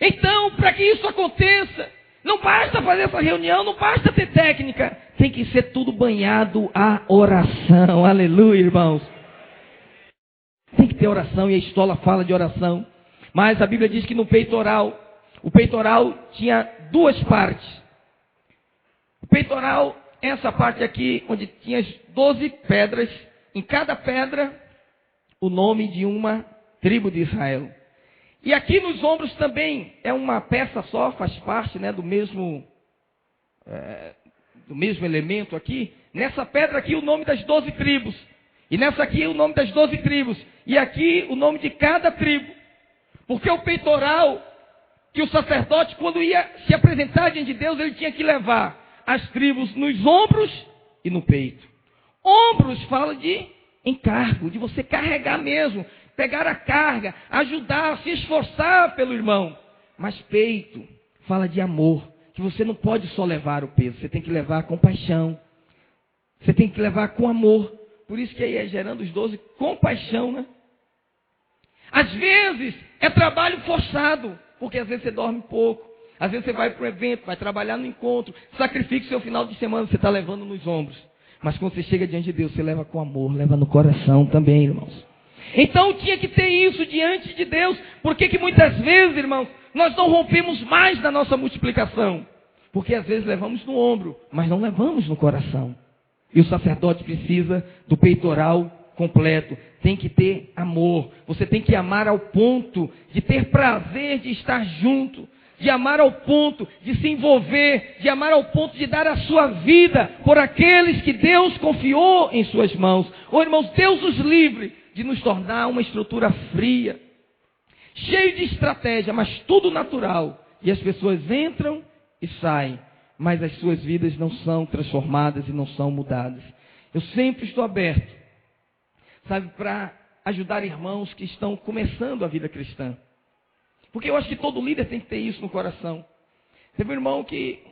Então, para que isso aconteça, não basta fazer essa reunião, não basta ter técnica. Tem que ser tudo banhado a oração. Aleluia, irmãos. Tem que ter oração e a estola fala de oração. Mas a Bíblia diz que no peitoral, o peitoral tinha 2 partes. O peitoral, essa parte aqui, onde tinha as 12 pedras, em cada pedra, o nome de uma tribo de Israel. E aqui nos ombros também é uma peça só, faz parte, né, do mesmo elemento aqui. Nessa pedra aqui o nome das 12 tribos. E nessa aqui o nome das 12 tribos. E aqui o nome de cada tribo. Porque o peitoral, que o sacerdote, quando ia se apresentar diante de Deus, ele tinha que levar as tribos nos ombros e no peito. Ombros fala de encargo, de você carregar mesmo, pegar a carga, ajudar, se esforçar pelo irmão. Mas peito fala de amor, que você não pode só levar o peso, você tem que levar com paixão. Você tem que levar com amor. Por isso que aí é gerando os 12 com paixão, né? Às vezes é trabalho forçado, porque às vezes você dorme pouco. Às vezes você vai para o evento, vai trabalhar no encontro, sacrifica o seu final de semana, você está levando nos ombros. Mas quando você chega diante de Deus, você leva com amor, leva no coração também, irmãos. Então tinha que ter isso diante de Deus. Por que muitas vezes, irmãos, nós não rompemos mais da nossa multiplicação? Porque às vezes levamos no ombro, mas não levamos no coração. E o sacerdote precisa do peitoral completo. Tem que ter amor. Você tem que amar ao ponto de ter prazer de estar junto. De amar ao ponto de se envolver. De amar ao ponto de dar a sua vida por aqueles que Deus confiou em suas mãos. Oh, irmãos, Deus nos livre de nos tornar uma estrutura fria. Cheio de estratégia, mas tudo natural. E as pessoas entram e saem. Mas as suas vidas não são transformadas e não são mudadas. Eu sempre estou aberto, sabe, para ajudar irmãos que estão começando a vida cristã. Porque eu acho que todo líder tem que ter isso no coração. Teve um irmão que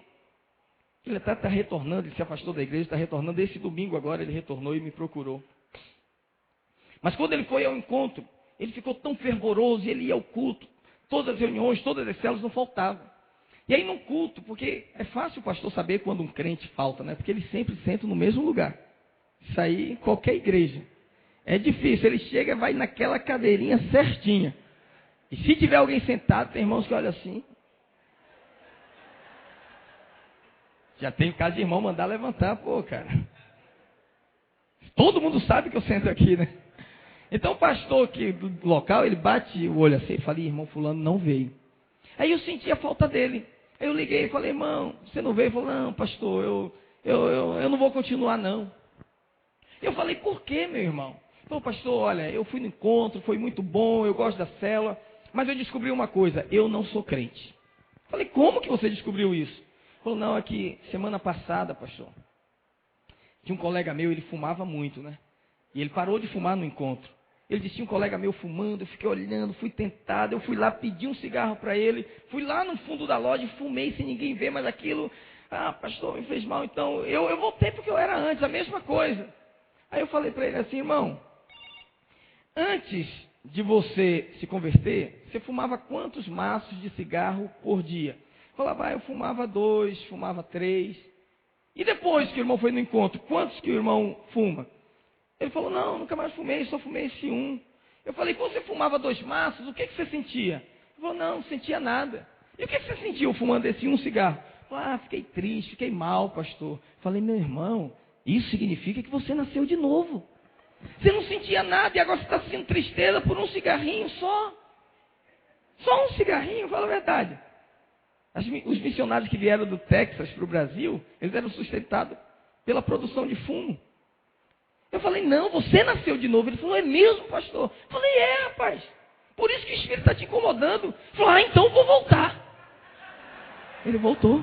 ele está retornando, ele se afastou da igreja, está retornando. Esse domingo agora ele retornou e me procurou. Mas quando ele foi ao encontro, ele ficou tão fervoroso, e ele ia ao culto. Todas as reuniões, todas as células não faltavam. E aí no culto, porque é fácil o pastor saber quando um crente falta, né? Porque ele sempre senta no mesmo lugar. Isso aí em qualquer igreja. É difícil, ele chega e vai naquela cadeirinha certinha. E se tiver alguém sentado, tem irmãos que olham assim. Já tem o caso de irmão mandar levantar, pô, cara. Todo mundo sabe que eu sento aqui, né? Então o pastor aqui do local, ele bate o olho assim e fala, irmão fulano não veio. Aí eu senti a falta dele. Aí eu liguei e falei, irmão, você não veio? Ele falou, não, pastor, eu não vou continuar não. Eu falei, por quê, meu irmão? Ele falou, pastor, olha, eu fui no encontro, foi muito bom, eu gosto da célula, mas eu descobri uma coisa, eu não sou crente. Eu falei, como que você descobriu isso? Ele falou, não, é que semana passada, pastor, tinha um colega meu, ele fumava muito, né? E ele parou de fumar no encontro. Ele disse, tinha um colega meu fumando, eu fiquei olhando, fui tentado, eu fui lá pedir um cigarro para ele, fui lá no fundo da loja e fumei sem ninguém ver, mas aquilo, pastor, me fez mal, então eu voltei porque eu era antes, a mesma coisa. Aí eu falei para ele assim, irmão, antes de você se converter, você fumava quantos maços de cigarro por dia? Eu falava, eu fumava 2, fumava 3. E depois que o irmão foi no encontro, quantos que o irmão fuma? Ele falou, não, nunca mais fumei, só fumei esse um. Eu falei, quando você fumava 2 maços, o que você sentia? Ele falou, não sentia nada. E o que você sentiu fumando esse um cigarro? Eu falei, fiquei triste, fiquei mal, pastor. Eu falei, meu irmão, isso significa que você nasceu de novo. Você não sentia nada e agora você está sentindo tristeza por um cigarrinho só. Só um cigarrinho, fala a verdade. Os missionários que vieram do Texas para o Brasil, eles eram sustentados pela produção de fumo. Eu falei, não, você nasceu de novo. Ele falou, é mesmo, pastor? Eu falei, rapaz. Por isso que o Espírito está te incomodando. Ele falou, então vou voltar. Ele voltou.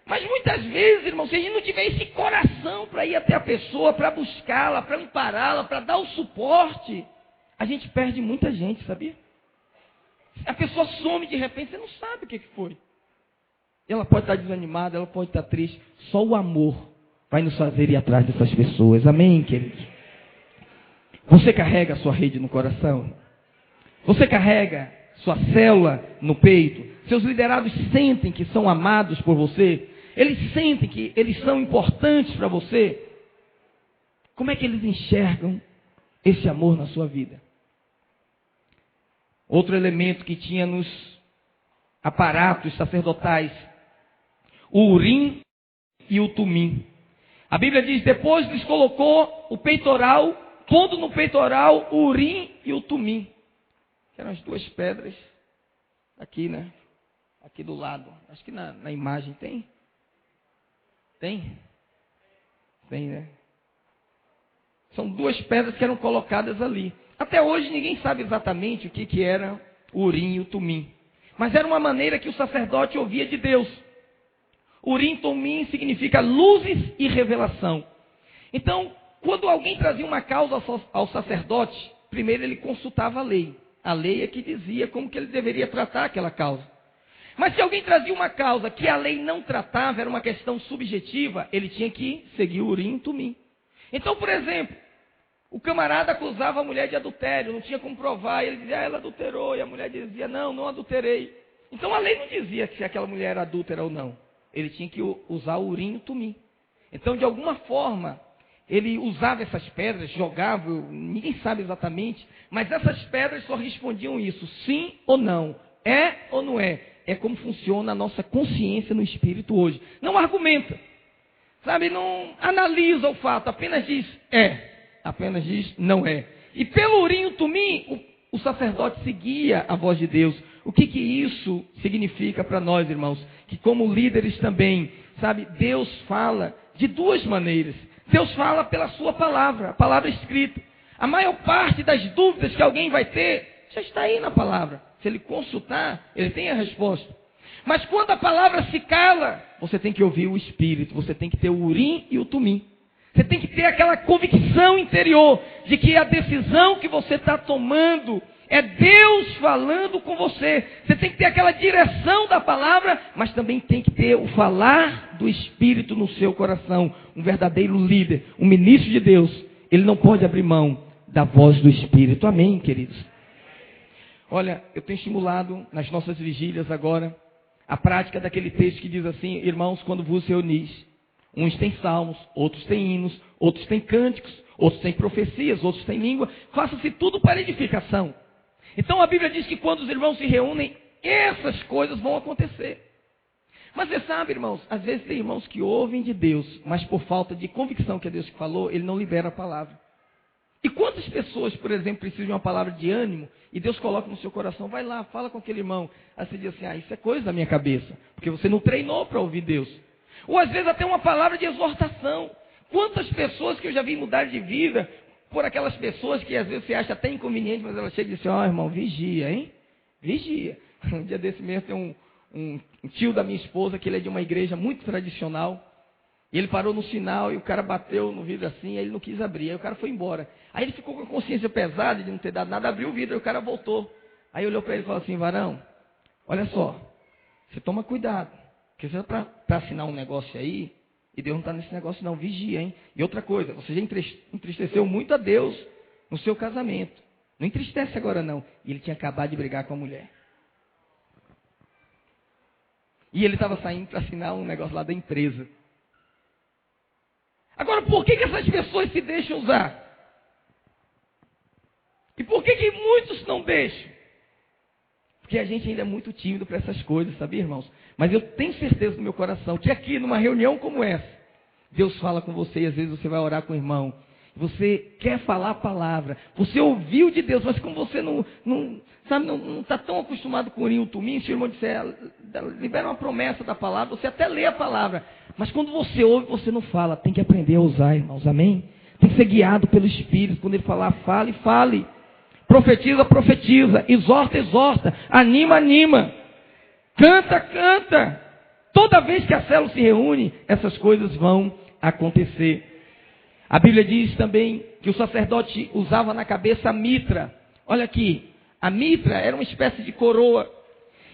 Mas muitas vezes, irmão, se a gente não tiver esse coração para ir até a pessoa, para buscá-la, para ampará-la, para dar o suporte, a gente perde muita gente, sabia? A pessoa some de repente, você não sabe o que foi. Ela pode estar desanimada, ela pode estar triste. Só o amor vai nos fazer ir atrás dessas pessoas. Amém, queridos? Você carrega a sua rede no coração? Você carrega sua célula no peito? Seus liderados sentem que são amados por você? Eles sentem que eles são importantes para você? Como é que eles enxergam esse amor na sua vida? Outro elemento que tinha nos aparatos sacerdotais, o Urim e o Tumim. A Bíblia diz, depois lhes colocou o peitoral, pondo no peitoral o Urim e o Tumim. Que eram as 2 pedras, aqui, né? Aqui do lado. Acho que na imagem tem. Tem? Tem, né? São 2 pedras que eram colocadas ali. Até hoje ninguém sabe exatamente o que era o Urim e o Tumim. Mas era uma maneira que o sacerdote ouvia de Deus. Urim, Tumim significa luzes e revelação. Então, quando alguém trazia uma causa ao sacerdote, primeiro ele consultava a lei. A lei é que dizia como que ele deveria tratar aquela causa. Mas se alguém trazia uma causa que a lei não tratava, era uma questão subjetiva, ele tinha que seguir o Urim e Tumim. Então, por exemplo, O camarada acusava a mulher de adultério, não tinha como provar. Ele dizia, ela adulterou. E a mulher dizia, não adulterei. Então a lei não dizia se aquela mulher era adúltera ou não. Ele tinha que usar o urim e o tumim. Então, de alguma forma, ele usava essas pedras, jogava, ninguém sabe exatamente, mas essas pedras só respondiam isso, sim ou não, é ou não é. É como funciona a nossa consciência no espírito hoje. Não argumenta, sabe, não analisa o fato, apenas diz apenas diz não é. E pelo urim e o tumim, o sacerdote seguia a voz de Deus. O que isso significa para nós, irmãos? Que como líderes também, sabe, Deus fala de duas maneiras. Deus fala pela sua palavra, a palavra escrita. A maior parte das dúvidas que alguém vai ter, já está aí na palavra. Se ele consultar, ele tem a resposta. Mas quando a palavra se cala, você tem que ouvir o Espírito, você tem que ter o urim e o tumim. Você tem que ter aquela convicção interior de que a decisão que você está tomando é Deus falando com você. Você tem que ter aquela direção da palavra, mas também tem que ter o falar do Espírito no seu coração. Um verdadeiro líder, um ministro de Deus, ele não pode abrir mão da voz do Espírito. Amém, queridos? Olha, eu tenho estimulado nas nossas vigílias agora a prática daquele texto que diz assim, irmãos, quando vos reunis, uns têm salmos, outros têm hinos, outros têm cânticos, outros têm profecias, outros têm língua. Faça-se tudo para edificação. Então a Bíblia diz que quando os irmãos se reúnem, essas coisas vão acontecer. Mas você sabe, irmãos, às vezes tem irmãos que ouvem de Deus, mas por falta de convicção que é Deus que falou, ele não libera a palavra. E quantas pessoas, por exemplo, precisam de uma palavra de ânimo, e Deus coloca no seu coração, vai lá, fala com aquele irmão. Aí você diz assim, isso é coisa da minha cabeça, porque você não treinou para ouvir Deus. Ou às vezes até uma palavra de exortação. Quantas pessoas que eu já vi mudar de vida, por aquelas pessoas que às vezes você acha até inconveniente, mas ela chega e diz assim, irmão, vigia, hein? Vigia. Um dia desse mesmo tem um tio da minha esposa, que ele é de uma igreja muito tradicional, e ele parou no sinal, e o cara bateu no vidro assim, aí ele não quis abrir, aí o cara foi embora. Aí ele ficou com a consciência pesada de não ter dado nada, abriu o vidro, aí o cara voltou. Aí olhou para ele e falou assim, varão, olha só, você toma cuidado, porque você para assinar um negócio aí, e Deus não está nesse negócio não, vigia, hein? E outra coisa, você já entristeceu muito a Deus no seu casamento. Não entristece agora não. E ele tinha acabado de brigar com a mulher. E ele estava saindo para assinar um negócio lá da empresa. Agora, por que essas pessoas se deixam usar? E por que muitos não deixam? Porque a gente ainda é muito tímido para essas coisas, sabia, irmãos? Mas eu tenho certeza no meu coração que aqui, numa reunião como essa, Deus fala com você e às vezes você vai orar com o irmão. Você quer falar a palavra. Você ouviu de Deus, mas como você não está tão acostumado com o urim e o tumim, se o irmão disser, libera uma promessa da palavra, você até lê a palavra. Mas quando você ouve, você não fala. Tem que aprender a usar, irmãos. Amém? Tem que ser guiado pelo Espírito. Quando ele falar, fale, fale. Profetiza, profetiza. Exorta, exorta. Anima, anima. Canta, canta. Toda vez que a célula se reúne, essas coisas vão acontecer. A Bíblia diz também que o sacerdote usava na cabeça a mitra. Olha aqui, a mitra era uma espécie de coroa.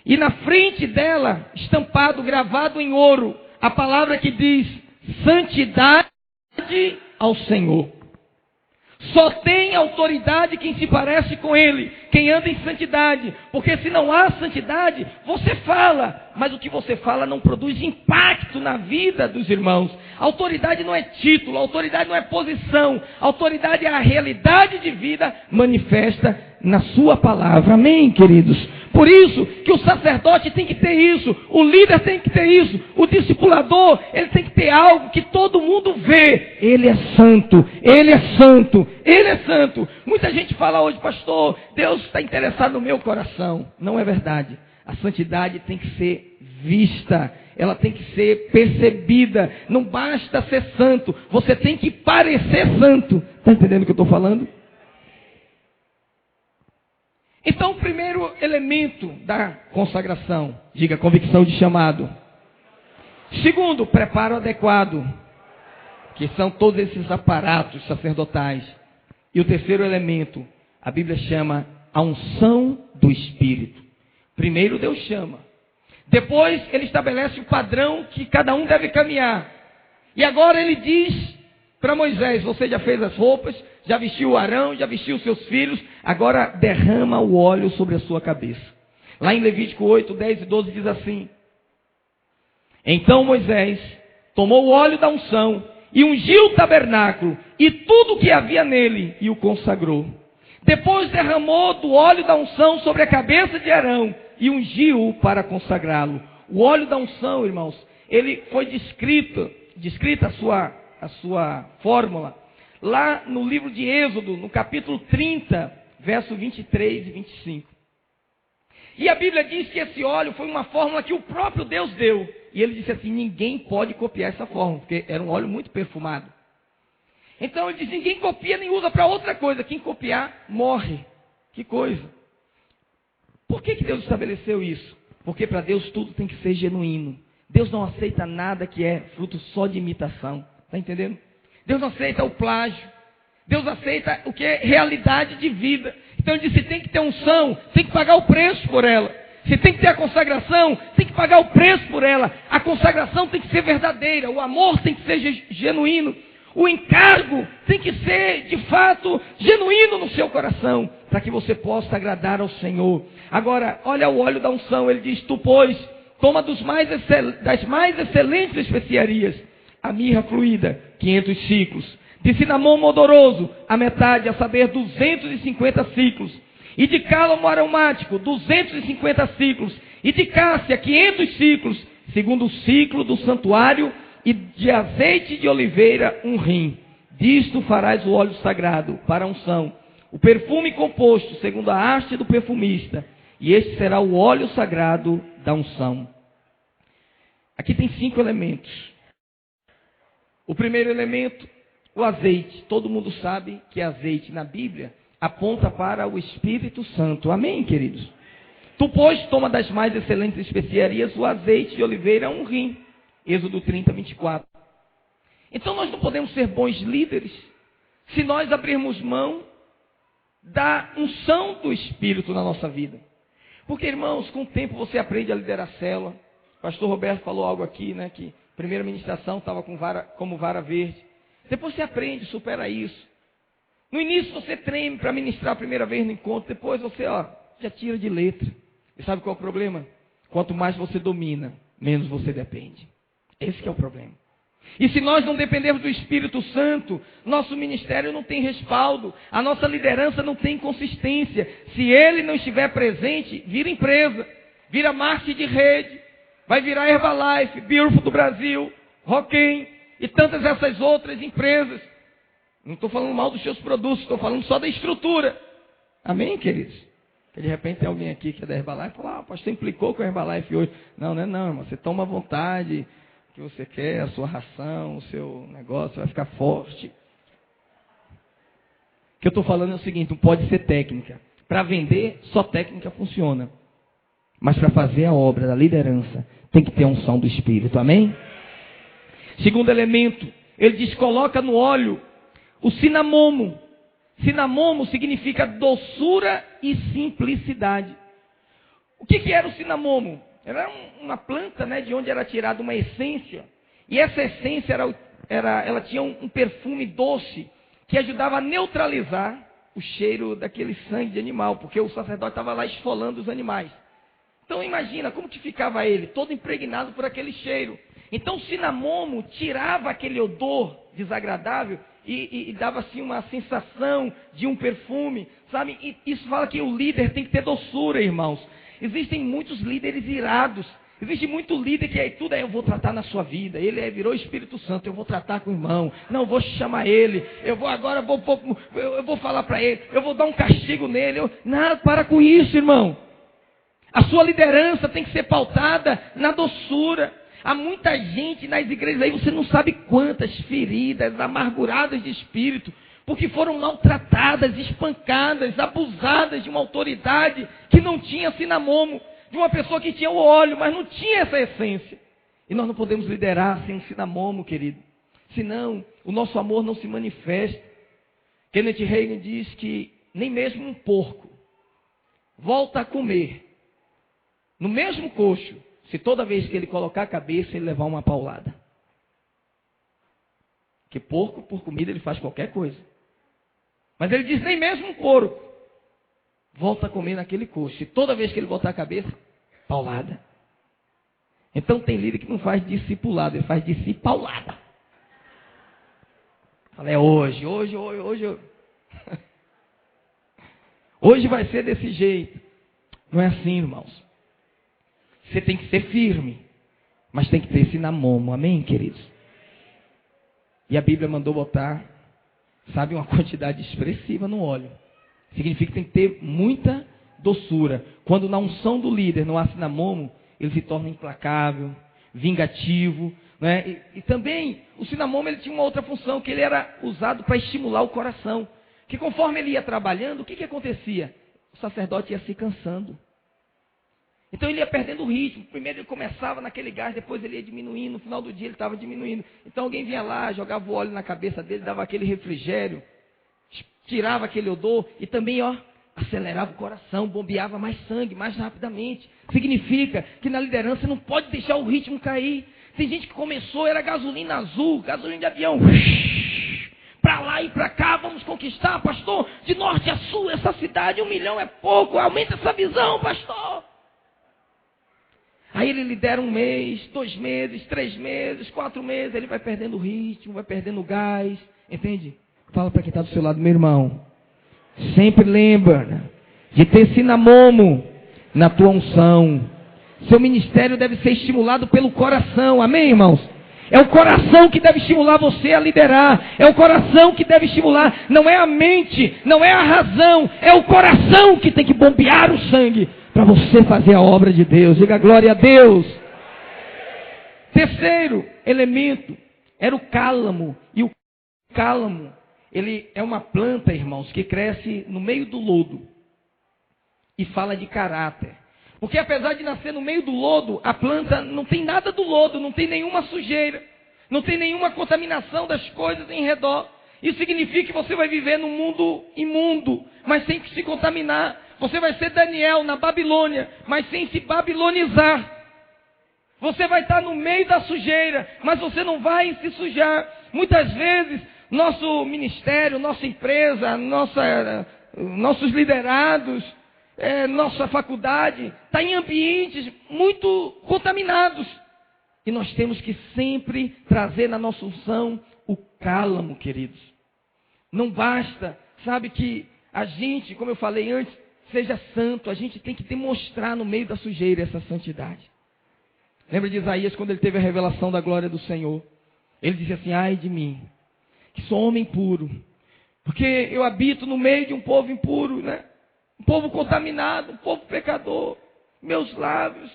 E na frente dela, estampado, gravado em ouro, a palavra que diz, santidade ao Senhor. Só tem autoridade quem se parece com Ele, quem anda em santidade. Porque se não há santidade, você fala, mas o que você fala não produz impacto na vida dos irmãos. A autoridade não é título, a autoridade não é posição. A autoridade é a realidade de vida manifesta na sua palavra. Amém, queridos? Por isso que o sacerdote tem que ter isso, o líder tem que ter isso, o discipulador, ele tem que ter algo que todo mundo vê. Ele é santo, ele é santo, ele é santo. Muita gente fala hoje, pastor, Deus está interessado no meu coração. Não é verdade. A santidade tem que ser vista, ela tem que ser percebida. Não basta ser santo, você tem que parecer santo. Está entendendo o que eu estou falando? Então, o primeiro elemento da consagração, diga convicção de chamado. Segundo, preparo adequado, que são todos esses aparatos sacerdotais. E o terceiro elemento, a Bíblia chama a unção do Espírito. Primeiro Deus chama. Depois ele estabelece o padrão que cada um deve caminhar. E agora ele diz para Moisés: você já fez as roupas, já vestiu Arão, já vestiu seus filhos, agora derrama o óleo sobre a sua cabeça. Lá em Levítico 8, 10 e 12 diz assim: então Moisés tomou o óleo da unção e ungiu o tabernáculo e tudo o que havia nele e o consagrou. Depois derramou do óleo da unção sobre a cabeça de Arão e ungiu-o para consagrá-lo. O óleo da unção, irmãos, ele foi descrita a sua fórmula lá no livro de Êxodo, no capítulo 30, verso 23 e 25. E a Bíblia diz que esse óleo foi uma fórmula que o próprio Deus deu. E ele disse assim: ninguém pode copiar essa fórmula, porque era um óleo muito perfumado. Então ele disse: ninguém copia nem usa para outra coisa. Quem copiar, morre. Que coisa. Por que Deus estabeleceu isso? Porque para Deus tudo tem que ser genuíno. Deus não aceita nada que é fruto só de imitação. Está entendendo? Deus não aceita o plágio. Deus aceita o que é realidade de vida. Então ele disse: tem que ter unção, tem que pagar o preço por ela. Se tem que ter a consagração, tem que pagar o preço por ela. A consagração tem que ser verdadeira. O amor tem que ser genuíno. O encargo tem que ser, de fato, genuíno no seu coração, para que você possa agradar ao Senhor. Agora, olha o óleo da unção. Ele diz: tu, pois, toma das mais excelentes especiarias, a mirra fluída, 500 ciclos. De cinamomo odoroso, a metade, a saber, 250 ciclos. E de cálamo aromático, 250 ciclos. E de cássia, 500 ciclos, segundo o ciclo do santuário. E de azeite de oliveira, 1 rim. Disto farás o óleo sagrado para a unção. O perfume composto, segundo a arte do perfumista. E este será o óleo sagrado da unção. Aqui tem 5 elementos. O primeiro elemento, o azeite. Todo mundo sabe que azeite na Bíblia aponta para o Espírito Santo. Amém, queridos? Tu, pois, toma das mais excelentes especiarias o azeite de oliveira, 1 rim. Êxodo 30, 24. Então nós não podemos ser bons líderes se nós abrirmos mão da unção do Espírito na nossa vida. Porque, irmãos, com o tempo você aprende a liderar a célula. O pastor Roberto falou algo aqui, né? Que a primeira ministração estava como vara verde. Depois você aprende, supera isso. No início você treme para ministrar a primeira vez no encontro. Depois você, já tira de letra. E sabe qual é o problema? Quanto mais você domina, menos você depende. Esse que é o problema. E se nós não dependermos do Espírito Santo, nosso ministério não tem respaldo, a nossa liderança não tem consistência. Se ele não estiver presente, vira empresa, vira marketing de rede, vai virar Herbalife, Beautiful do Brasil, Roquem e tantas essas outras empresas. Não estou falando mal dos seus produtos, estou falando só da estrutura. Amém, queridos? Porque de repente tem alguém aqui que é da Herbalife e fala: o pastor implicou com a Herbalife hoje. Não, irmão, você toma à vontade que você quer, a sua ração, o seu negócio vai ficar forte. O que eu estou falando é o seguinte: não pode ser técnica. Para vender, só técnica funciona. Mas para fazer a obra da liderança, tem que ter a unção do Espírito. Amém? Segundo elemento, ele diz: coloca no óleo o cinamomo. Cinamomo significa doçura e simplicidade. O que era o cinamomo? Era uma planta, né, de onde era tirada uma essência. E essa essência ela tinha um perfume doce que ajudava a neutralizar o cheiro daquele sangue de animal, porque o sacerdote estava lá esfolando os animais. Então imagina como que ficava ele, todo impregnado por aquele cheiro. Então o cinamomo tirava aquele odor desagradável e dava assim uma sensação de um perfume, sabe? E isso fala que o líder tem que ter doçura, irmãos. Existem muitos líderes irados. Existe muito líder que aí tudo eu vou tratar na sua vida. Ele virou Espírito Santo, eu vou tratar com o irmão. Não, vou chamar ele. Eu vou falar para ele. Eu vou dar um castigo nele. Não, para com isso, irmão. A sua liderança tem que ser pautada na doçura. Há muita gente nas igrejas aí, você não sabe quantas feridas, amarguradas de espírito, porque foram maltratadas, espancadas, abusadas de uma autoridade que não tinha cinamomo, de uma pessoa que tinha o óleo, mas não tinha essa essência. E nós não podemos liderar sem cinamomo, querido. Senão, o nosso amor não se manifesta. Kenneth Hagin diz que nem mesmo um porco volta a comer no mesmo coxo, se toda vez que ele colocar a cabeça, ele levar uma paulada. Porque porco, por comida, ele faz qualquer coisa. Mas ele diz, nem mesmo um porco volta a comer naquele coxo. E toda vez que ele botar a cabeça, paulada. Então tem líder que não faz discipulado, ele faz discipaulada. Fala, é hoje. Hoje vai ser desse jeito. Não é assim, irmãos. Você tem que ser firme, mas tem que ter cinamomo, amém, queridos? E a Bíblia mandou botar, sabe, uma quantidade expressiva no óleo. Significa que tem que ter muita doçura. Quando na unção do líder não há cinamomo, ele se torna implacável, vingativo, né? E também o cinamomo ele tinha uma outra função, que ele era usado para estimular o coração. Que conforme ele ia trabalhando, o que acontecia? O sacerdote ia se cansando. Então ele ia perdendo o ritmo. Primeiro ele começava naquele gás, depois ele ia diminuindo, no final do dia ele estava diminuindo. Então alguém vinha lá, jogava o óleo na cabeça dele, dava aquele refrigério, tirava aquele odor e também, acelerava o coração, bombeava mais sangue, mais rapidamente. Significa que na liderança não pode deixar o ritmo cair. Tem gente que começou, era gasolina azul, gasolina de avião. Para lá e para cá, vamos conquistar, pastor, de norte a sul, essa cidade, 1 milhão é pouco, aumenta essa visão, pastor. Aí ele lidera 1 mês, 2 meses, 3 meses, 4 meses, ele vai perdendo o ritmo, vai perdendo o gás, entende? Fala para quem está do seu lado, meu irmão, sempre lembra de ter cinamomo na tua unção. Seu ministério deve ser estimulado pelo coração, amém, irmãos? É o coração que deve estimular você a liderar, é o coração que deve estimular, não é a mente, não é a razão, é o coração que tem que bombear o sangue para você fazer a obra de Deus. Diga glória a Deus. Terceiro elemento era o cálamo. E o cálamo, ele é uma planta, irmãos, que cresce no meio do lodo e fala de caráter. Porque apesar de nascer no meio do lodo, a planta não tem nada do lodo, não tem nenhuma sujeira, não tem nenhuma contaminação das coisas em redor. Isso significa que você vai viver num mundo imundo, mas sem se contaminar. Você vai ser Daniel na Babilônia, mas sem se babilonizar. Você vai estar no meio da sujeira, mas você não vai se sujar. Muitas vezes, nosso ministério, nossa empresa, nossos liderados, nossa faculdade, está em ambientes muito contaminados. E nós temos que sempre trazer na nossa unção o cálamo, queridos. Não basta, sabe, que a gente, como eu falei antes, seja santo. A gente tem que demonstrar no meio da sujeira essa santidade. Lembra de Isaías quando ele teve a revelação da glória do Senhor? Ele disse assim, ai de mim, que sou homem puro, porque eu habito no meio de um povo impuro, né? Um povo contaminado, um povo pecador. Meus lábios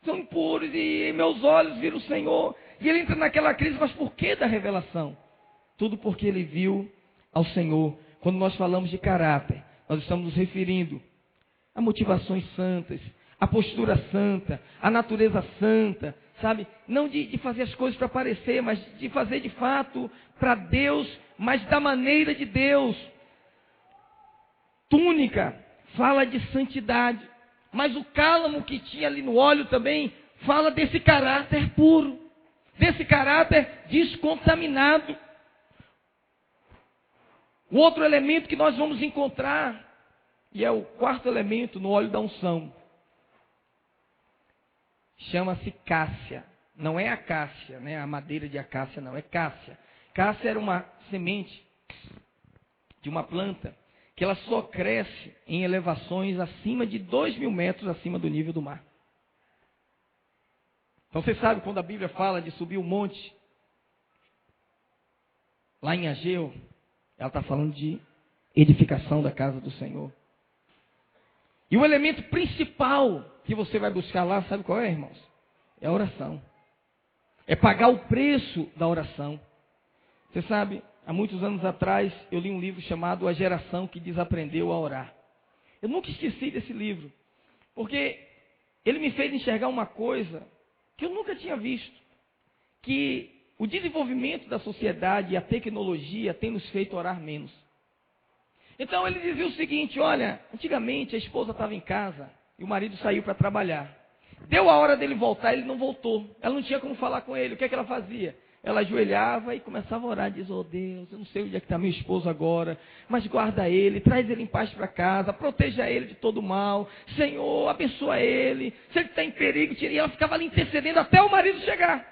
são impuros e meus olhos viram o Senhor. E ele entra naquela crise, mas por que da revelação? Tudo porque ele viu ao Senhor. Quando nós falamos de caráter, nós estamos nos referindo a motivações santas, a postura santa, a natureza santa, sabe? Não de fazer as coisas para parecer, mas de fazer de fato para Deus, mas da maneira de Deus. Túnica fala de santidade, mas o cálamo que tinha ali no óleo também fala desse caráter puro, desse caráter descontaminado. O outro elemento que nós vamos encontrar, e é o quarto elemento no óleo da unção, chama-se cássia. Não é acácia, né? A madeira de acácia não, é cássia. Cássia era uma semente de uma planta que ela só cresce em elevações acima de 2.000 metros acima do nível do mar. Então você sabe quando a Bíblia fala de subir o monte, lá em Ageu, ela está falando de edificação da casa do Senhor. E o elemento principal que você vai buscar lá, sabe qual é, irmãos? É a oração. É pagar o preço da oração. Você sabe, há muitos anos atrás, eu li um livro chamado A Geração que Desaprendeu a Orar. Eu nunca esqueci desse livro, porque ele me fez enxergar uma coisa que eu nunca tinha visto. Que o desenvolvimento da sociedade e a tecnologia tem nos feito orar menos. Então ele dizia o seguinte, olha, antigamente a esposa estava em casa e o marido saiu para trabalhar. Deu a hora dele voltar, ele não voltou. Ela não tinha como falar com ele. O que é que ela fazia? ela ajoelhava e começava a orar, diz, oh Deus, eu não sei onde é que está meu esposo agora, mas guarda ele, traz ele em paz para casa, proteja ele de todo mal, Senhor, abençoa ele, se ele está em perigo, tira. E ela ficava ali intercedendo até o marido chegar.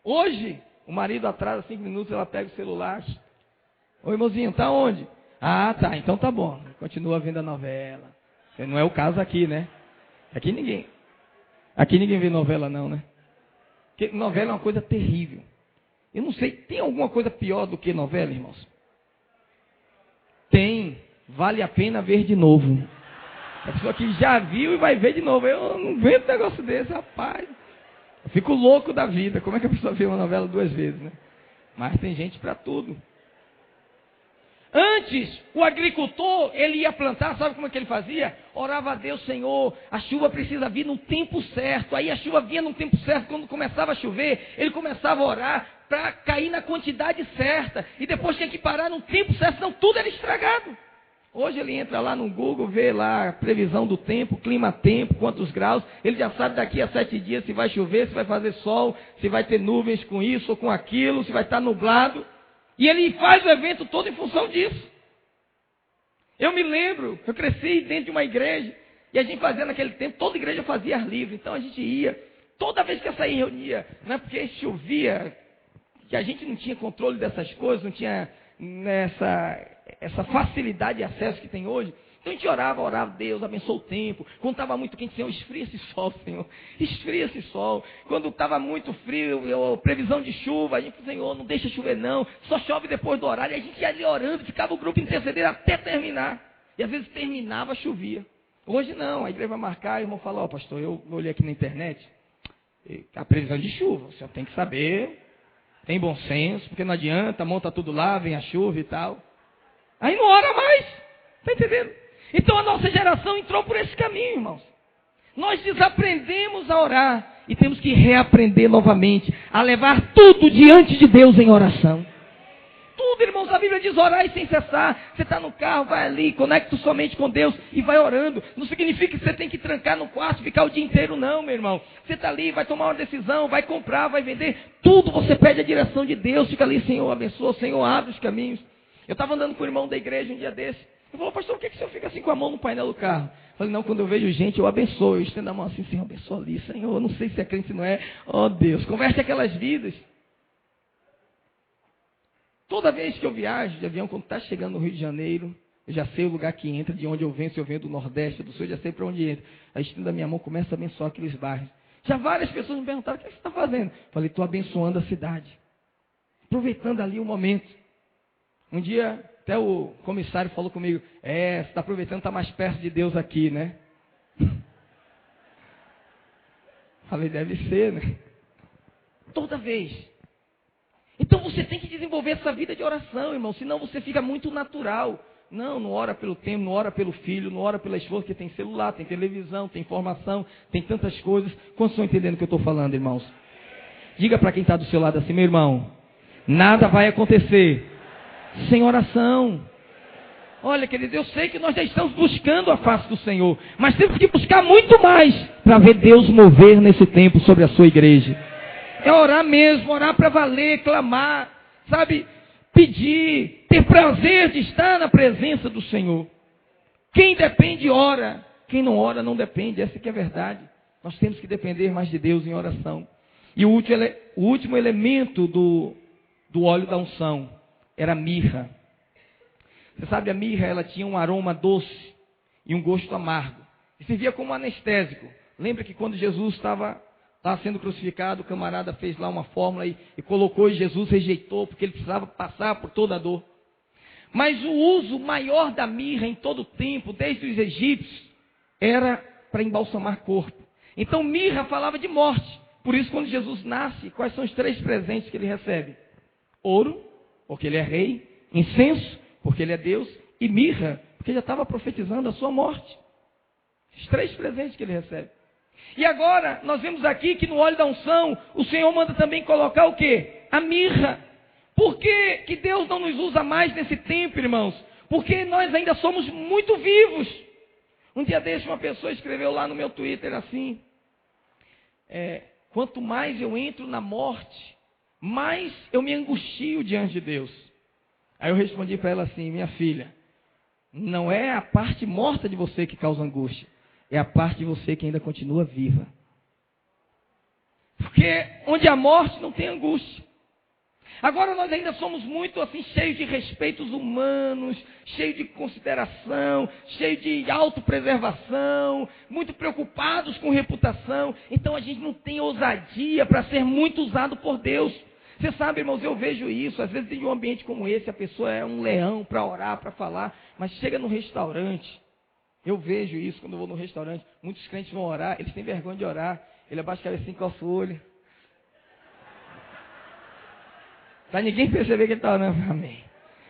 Hoje, o marido atrasa 5 minutos, ela pega o celular, ô irmãozinho, tá onde? Ah, tá, então tá bom, continua vendo a novela. Não é o caso aqui, né? Aqui ninguém vê novela não, né? Porque novela é uma coisa terrível. Eu não sei, tem alguma coisa pior do que novela, irmãos? Tem, vale a pena ver de novo. A pessoa que já viu e vai ver de novo. Eu não vejo um negócio desse, rapaz. Eu fico louco da vida. Como é que a pessoa vê uma novela 2 vezes, né? Mas tem gente para tudo. Antes, o agricultor, ele ia plantar, sabe como é que ele fazia? Orava a Deus, Senhor, a chuva precisa vir no tempo certo. Aí a chuva vinha no tempo certo, quando começava a chover, ele começava a orar para cair na quantidade certa. E depois tinha que parar no tempo certo, senão tudo era estragado. Hoje ele entra lá no Google, vê lá a previsão do tempo, clima-tempo, quantos graus. Ele já sabe daqui a 7 dias se vai chover, se vai fazer sol, se vai ter nuvens com isso ou com aquilo, se vai estar nublado. E ele faz o evento todo em função disso. Eu me lembro, eu cresci dentro de uma igreja, e a gente fazia naquele tempo, toda igreja fazia ar livre, então a gente ia, toda vez que ia sair reunia, não é porque chovia, que a gente não tinha controle dessas coisas, não tinha essa facilidade de acesso que tem hoje. Então a gente orava, Deus, abençoa o tempo. Quando estava muito quente, Senhor, esfria esse sol, Senhor. Esfria esse sol. Quando estava muito frio, previsão de chuva, a gente falou, Senhor, não deixa chover não. Só chove depois do horário. E a gente ia ali orando, ficava o grupo intercedendo até terminar. E às vezes terminava, chovia. Hoje não, a igreja vai marcar, e o irmão fala, pastor, eu olhei aqui na internet, a previsão de chuva, o senhor tem que saber, tem bom senso, porque não adianta, monta tudo lá, vem a chuva e tal. Aí não ora mais, está entendendo? Então a nossa geração entrou por esse caminho, irmãos. Nós desaprendemos a orar e temos que reaprender novamente a levar tudo diante de Deus em oração. Tudo, irmãos, a Bíblia diz orar e sem cessar. Você está no carro, vai ali, conecta somente com Deus e vai orando. Não significa que você tem que trancar no quarto e ficar o dia inteiro, não, meu irmão. Você está ali, vai tomar uma decisão, vai comprar, vai vender. Tudo você pede a direção de Deus. Fica ali, Senhor, abençoa, Senhor, abre os caminhos. Eu estava andando com o irmão da igreja um dia desse. Ele falou, pastor, por que o senhor fica assim com a mão no painel do carro? Eu falei, não, quando eu vejo gente, eu abençoo. Eu estendo a mão assim, Senhor, abençoa ali, Senhor. Eu não sei se é crente, se não é. Oh, Deus, converte aquelas vidas. Toda vez que eu viajo de avião, quando está chegando no Rio de Janeiro, eu já sei o lugar que entra, de onde eu venho, se eu venho do Nordeste, do Sul, eu já sei para onde entra. Aí estendo a minha mão, começa a abençoar aqueles bairros. Já várias pessoas me perguntaram, o que você está fazendo? Eu falei, estou abençoando a cidade. Aproveitando ali o momento. Um dia, até o comissário falou comigo, você está aproveitando, está mais perto de Deus aqui, né? Falei, deve ser, né? Toda vez. Então você tem que desenvolver essa vida de oração, irmão, senão você fica muito natural. Não ora pelo tempo, não ora pelo filho, não ora pela esposa, porque tem celular, tem televisão, tem informação, tem tantas coisas. Quantos estão entendendo o que eu estou falando, irmãos? Diga para quem está do seu lado assim, meu irmão, nada vai acontecer sem oração. Olha, querido, eu sei que nós já estamos buscando a face do Senhor, mas temos que buscar muito mais para ver Deus mover nesse tempo sobre a sua igreja. É orar mesmo, orar para valer, clamar, sabe, pedir, ter prazer de estar na presença do Senhor. Quem depende, ora. Quem não ora, não depende. Essa que é a verdade. Nós temos que depender mais de Deus em oração. E o último elemento do óleo da unção era a mirra. Você sabe, a mirra, ela tinha um aroma doce e um gosto amargo. E servia como anestésico. Lembra que quando Jesus estava sendo crucificado, o camarada fez lá uma fórmula e colocou, e Jesus rejeitou, porque ele precisava passar por toda a dor. Mas o uso maior da mirra em todo o tempo, desde os egípcios, era para embalsamar corpo. Então mirra falava de morte. Por isso, quando Jesus nasce, quais são os 3 presentes que ele recebe? Ouro, porque ele é rei. Incenso, porque ele é Deus. E mirra, porque já estava profetizando a sua morte. Os 3 presentes que ele recebe. E agora, nós vemos aqui que no óleo da unção, o Senhor manda também colocar o quê? A mirra. Por que Deus não nos usa mais nesse tempo, irmãos? Porque nós ainda somos muito vivos. Um dia desse, uma pessoa escreveu lá no meu Twitter assim, quanto mais eu entro na morte, mais eu me angustio diante de Deus. Aí eu respondi para ela assim: minha filha, não é a parte morta de você que causa angústia, é a parte de você que ainda continua viva. Porque onde há morte não tem angústia. Agora nós ainda somos muito assim, cheios de respeitos humanos, cheios de consideração, cheios de autopreservação, muito preocupados com reputação. Então a gente não tem ousadia para ser muito usado por Deus. Você sabe, irmãos, eu vejo isso. Às vezes em um ambiente como esse, a pessoa é um leão para orar, para falar, mas chega no restaurante. Eu vejo isso quando eu vou no restaurante. Muitos crentes vão orar, eles têm vergonha de orar. Ele abaixa a cabeça assim, coça o olho. Para ninguém perceber que ele está orando. Amém.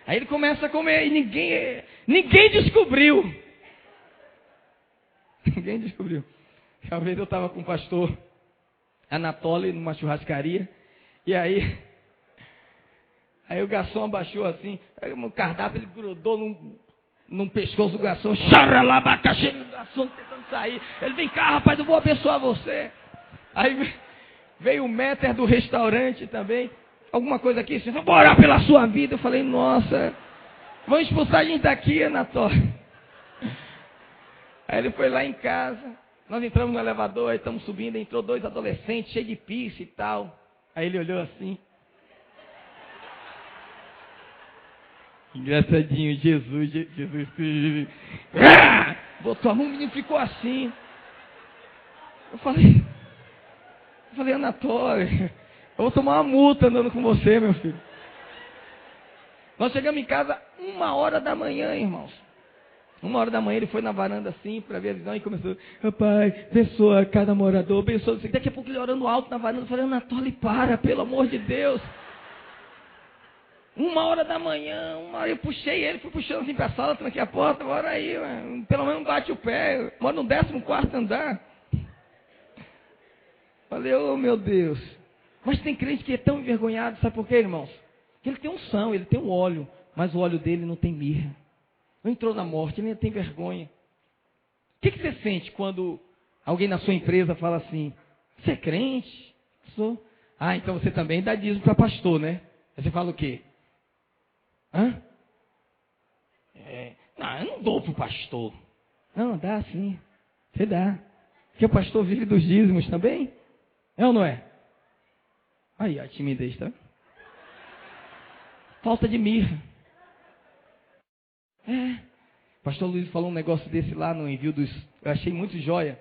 Aí ele começa a comer e ninguém descobriu. Ninguém descobriu. Uma vez eu estava com o pastor Anatoly numa churrascaria. E aí o garçom abaixou assim. O cardápio ele grudou num pescoço do garçom. Chora lá, abacaxi, o garçom tentando sair. Ele: vem cá, rapaz, eu vou abençoar você. Aí veio o maître do restaurante também. Alguma coisa aqui, assim, vou orar pela sua vida. Eu falei: nossa, vão expulsar a gente daqui, Anatoly. Aí ele foi lá em casa. Nós entramos no elevador, aí estamos subindo, entrou 2 adolescentes, cheios de pizza e tal. Aí ele olhou assim. Engraçadinho, Jesus. Botou a mão, o menino ficou assim. Eu falei: Anatoly, eu vou tomar uma multa andando com você, meu filho. Nós chegamos em casa 1h da manhã, irmãos. 1h da manhã ele foi na varanda assim, para ver a visão, e começou: rapaz, abençoa cada morador, abençoa. Daqui a pouco ele orando alto na varanda. Eu falei: Anatoly, para, pelo amor de Deus. 1h da manhã, eu puxei ele, fui puxando assim para a sala, tranquei a porta, bora aí, mano. Pelo menos bate o pé, mora no 14º andar. Falei: oh meu Deus. Mas tem crente que é tão envergonhado, sabe por quê, irmãos? Que ele tem unção, ele tem um óleo, mas o óleo dele não tem mirra. Não entrou na morte, ele ainda tem vergonha. O que você sente quando alguém na sua empresa fala assim: você é crente? Sou. Ah, então você também dá dízimo para pastor, né? Aí você fala o quê? Hã? Não, eu não dou para o pastor. Não, dá sim. Você dá. Porque o pastor vive dos dízimos também. É ou não é? Aí, a timidez, tá? Falta de mirra. O pastor Luiz falou um negócio desse lá no envio dos... Eu achei muito joia.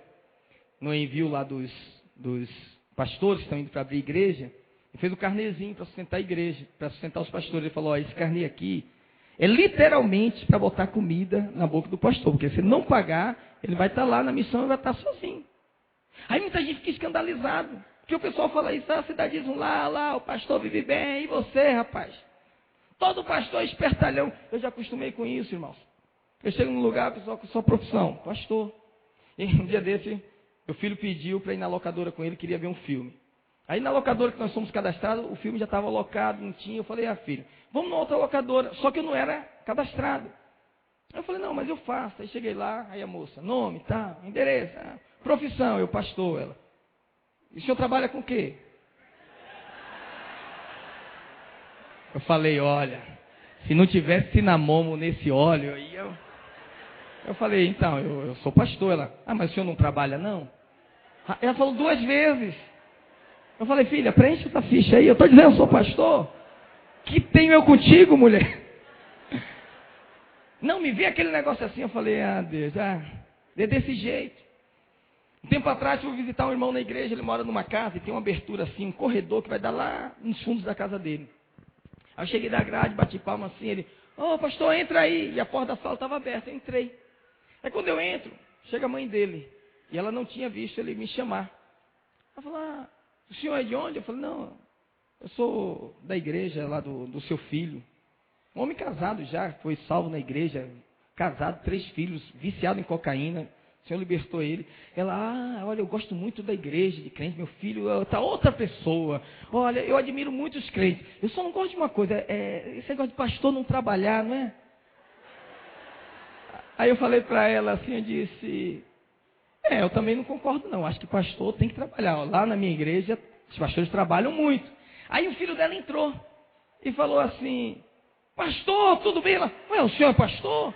No envio lá dos pastores que estão indo para abrir igreja. Ele fez um carnezinho para sustentar a igreja, para sustentar os pastores. Ele falou: ó, esse carnê aqui é literalmente para botar comida na boca do pastor. Porque se ele não pagar, ele vai estar lá na missão e vai estar sozinho. Aí muita gente fica escandalizado. Porque o pessoal fala isso: ah, cidade diz lá, o pastor vive bem, e você, rapaz? Todo pastor é espertalhão. Eu já acostumei com isso, irmãos. Eu chego num lugar, pessoal, com sua profissão, pastor. E um dia desse, meu filho pediu para ir na locadora com ele, queria ver um filme. Aí na locadora que nós somos cadastrados, o filme já estava alocado, não tinha. Eu falei: ah, filho, vamos na outra locadora. Só que eu não era cadastrado. Aí eu falei: não, mas eu faço. Aí cheguei lá, aí a moça: nome, tá, endereço, profissão, eu pastor, ela. E o senhor trabalha com o quê? Eu falei: olha, se não tivesse cinamomo nesse óleo, aí eu falei: então, eu sou pastor. Ela: ah, mas o senhor não trabalha não? Ela falou 2 vezes. Eu falei: filha, preenche essa ficha aí. Eu estou dizendo, eu sou pastor. Que tenho eu contigo, mulher? Não, me vê aquele negócio assim. Eu falei: ah, Deus, é desse jeito. Um tempo atrás eu fui visitar um irmão na igreja. Ele mora numa casa e tem uma abertura assim, um corredor que vai dar lá nos fundos da casa dele. Aí eu cheguei da grade, bati palma assim. Ele: ô, pastor, entra aí. E a porta da sala estava aberta. Eu entrei. Aí quando eu entro, chega a mãe dele. E ela não tinha visto ele me chamar. Ela falou: ah, o senhor é de onde? Eu falei: não, eu sou da igreja lá do seu filho. Um homem casado já, foi salvo na igreja, casado, 3 filhos, viciado em cocaína. O Senhor libertou ele. Ela: olha, eu gosto muito da igreja de crente, meu filho está outra pessoa. Olha, eu admiro muito os crentes. Eu só não gosto de uma coisa, esse negócio de pastor não trabalhar, não é? Aí eu falei para ela assim, eu disse: eu também não concordo não, acho que pastor tem que trabalhar. Lá na minha igreja, os pastores trabalham muito. Aí o filho dela entrou e falou assim: pastor, tudo bem? Ela: ué, o senhor é pastor?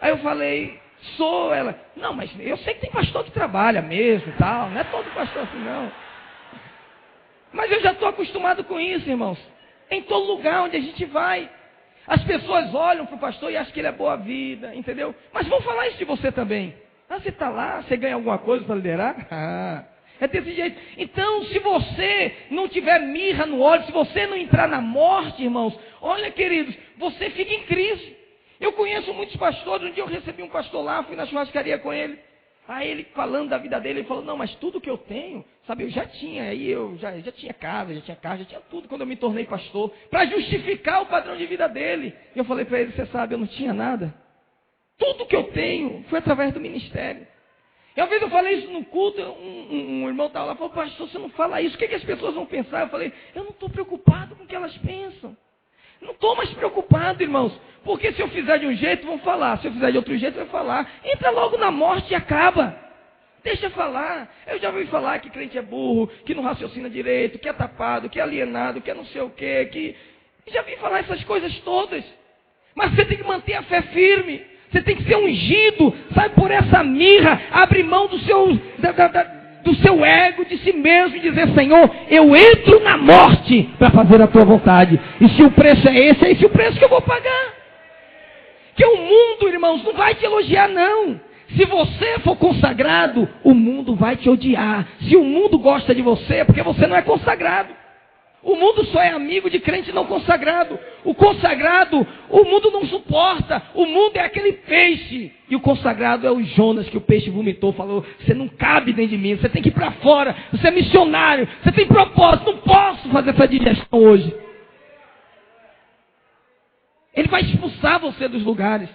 Aí eu falei: sou. Ela: não, mas eu sei que tem pastor que trabalha mesmo e tal, não é todo pastor assim não. Mas eu já estou acostumado com isso, irmãos. Em todo lugar onde a gente vai, as pessoas olham para o pastor e acham que ele é boa vida, entendeu? Mas vão falar isso de você também. Ah, você está lá, você ganha alguma coisa para liderar? Ah, é desse jeito. Então, se você não tiver mirra no óleo, se você não entrar na morte, irmãos, olha, queridos, você fica em crise. Eu conheço muitos pastores. Um dia eu recebi um pastor lá, fui na churrascaria com ele. Aí ele falando da vida dele, ele falou: não, mas tudo que eu tenho, sabe, eu já tinha. Aí eu já tinha casa, já tinha carro, já tinha tudo quando eu me tornei pastor, para justificar o padrão de vida dele. E eu falei para ele: você sabe, eu não tinha nada. Tudo que eu tenho foi através do ministério. E uma vez eu falei isso no culto, um irmão estava lá e falou: pastor, você não fala isso, o que as pessoas vão pensar? Eu falei: eu não estou preocupado com o que elas pensam. Não estou mais preocupado, irmãos, porque se eu fizer de um jeito, vão falar, se eu fizer de outro jeito, vão falar. Entra logo na morte e acaba. Deixa falar. Eu já ouvi falar que crente é burro, que não raciocina direito, que é tapado, que é alienado, que é não sei o quê, que... Já vi falar essas coisas todas. Mas você tem que manter a fé firme. Você tem que ser ungido, sabe, por essa mirra, abrir mão do seu ego, de si mesmo, e dizer: Senhor, eu entro na morte para fazer a tua vontade. E se o preço é esse o preço que eu vou pagar. Que o mundo, irmãos, não vai te elogiar, não. Se você for consagrado, o mundo vai te odiar. Se o mundo gosta de você, é porque você não é consagrado. O mundo só é amigo de crente não consagrado. O consagrado, o mundo não suporta. O mundo é aquele peixe. E o consagrado é o Jonas, que o peixe vomitou. Falou: você não cabe dentro de mim. Você tem que ir para fora. Você é missionário. Você tem propósito. Não posso fazer essa digestão hoje. Ele vai expulsar você dos lugares.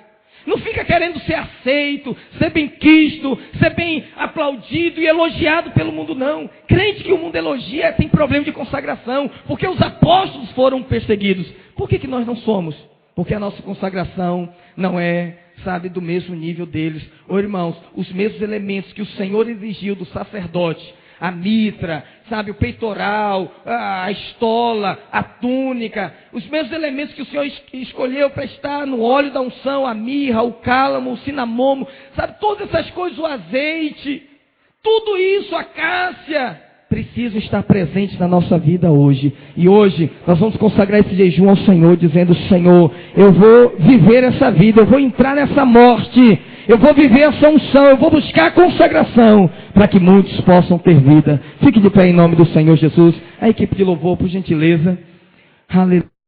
Não fica querendo ser aceito, ser bem quisto, ser bem aplaudido e elogiado pelo mundo, não. Crente que o mundo elogia tem problema de consagração, porque os apóstolos foram perseguidos. Por que nós não somos? Porque a nossa consagração não é, sabe, do mesmo nível deles. Ô irmãos, os mesmos elementos que o Senhor exigiu do sacerdote, a mitra, sabe, o peitoral, a estola, a túnica, os mesmos elementos que o Senhor escolheu para estar no óleo da unção, a mirra, o cálamo, o cinamomo, sabe, todas essas coisas, o azeite, tudo isso, a cássia, precisa estar presente na nossa vida hoje. E hoje nós vamos consagrar esse jejum ao Senhor, dizendo: Senhor, eu vou viver essa vida, eu vou entrar nessa morte, eu vou viver essa unção, eu vou buscar a consagração, para que muitos possam ter vida. Fique de pé em nome do Senhor Jesus. A equipe de louvor, por gentileza. Aleluia.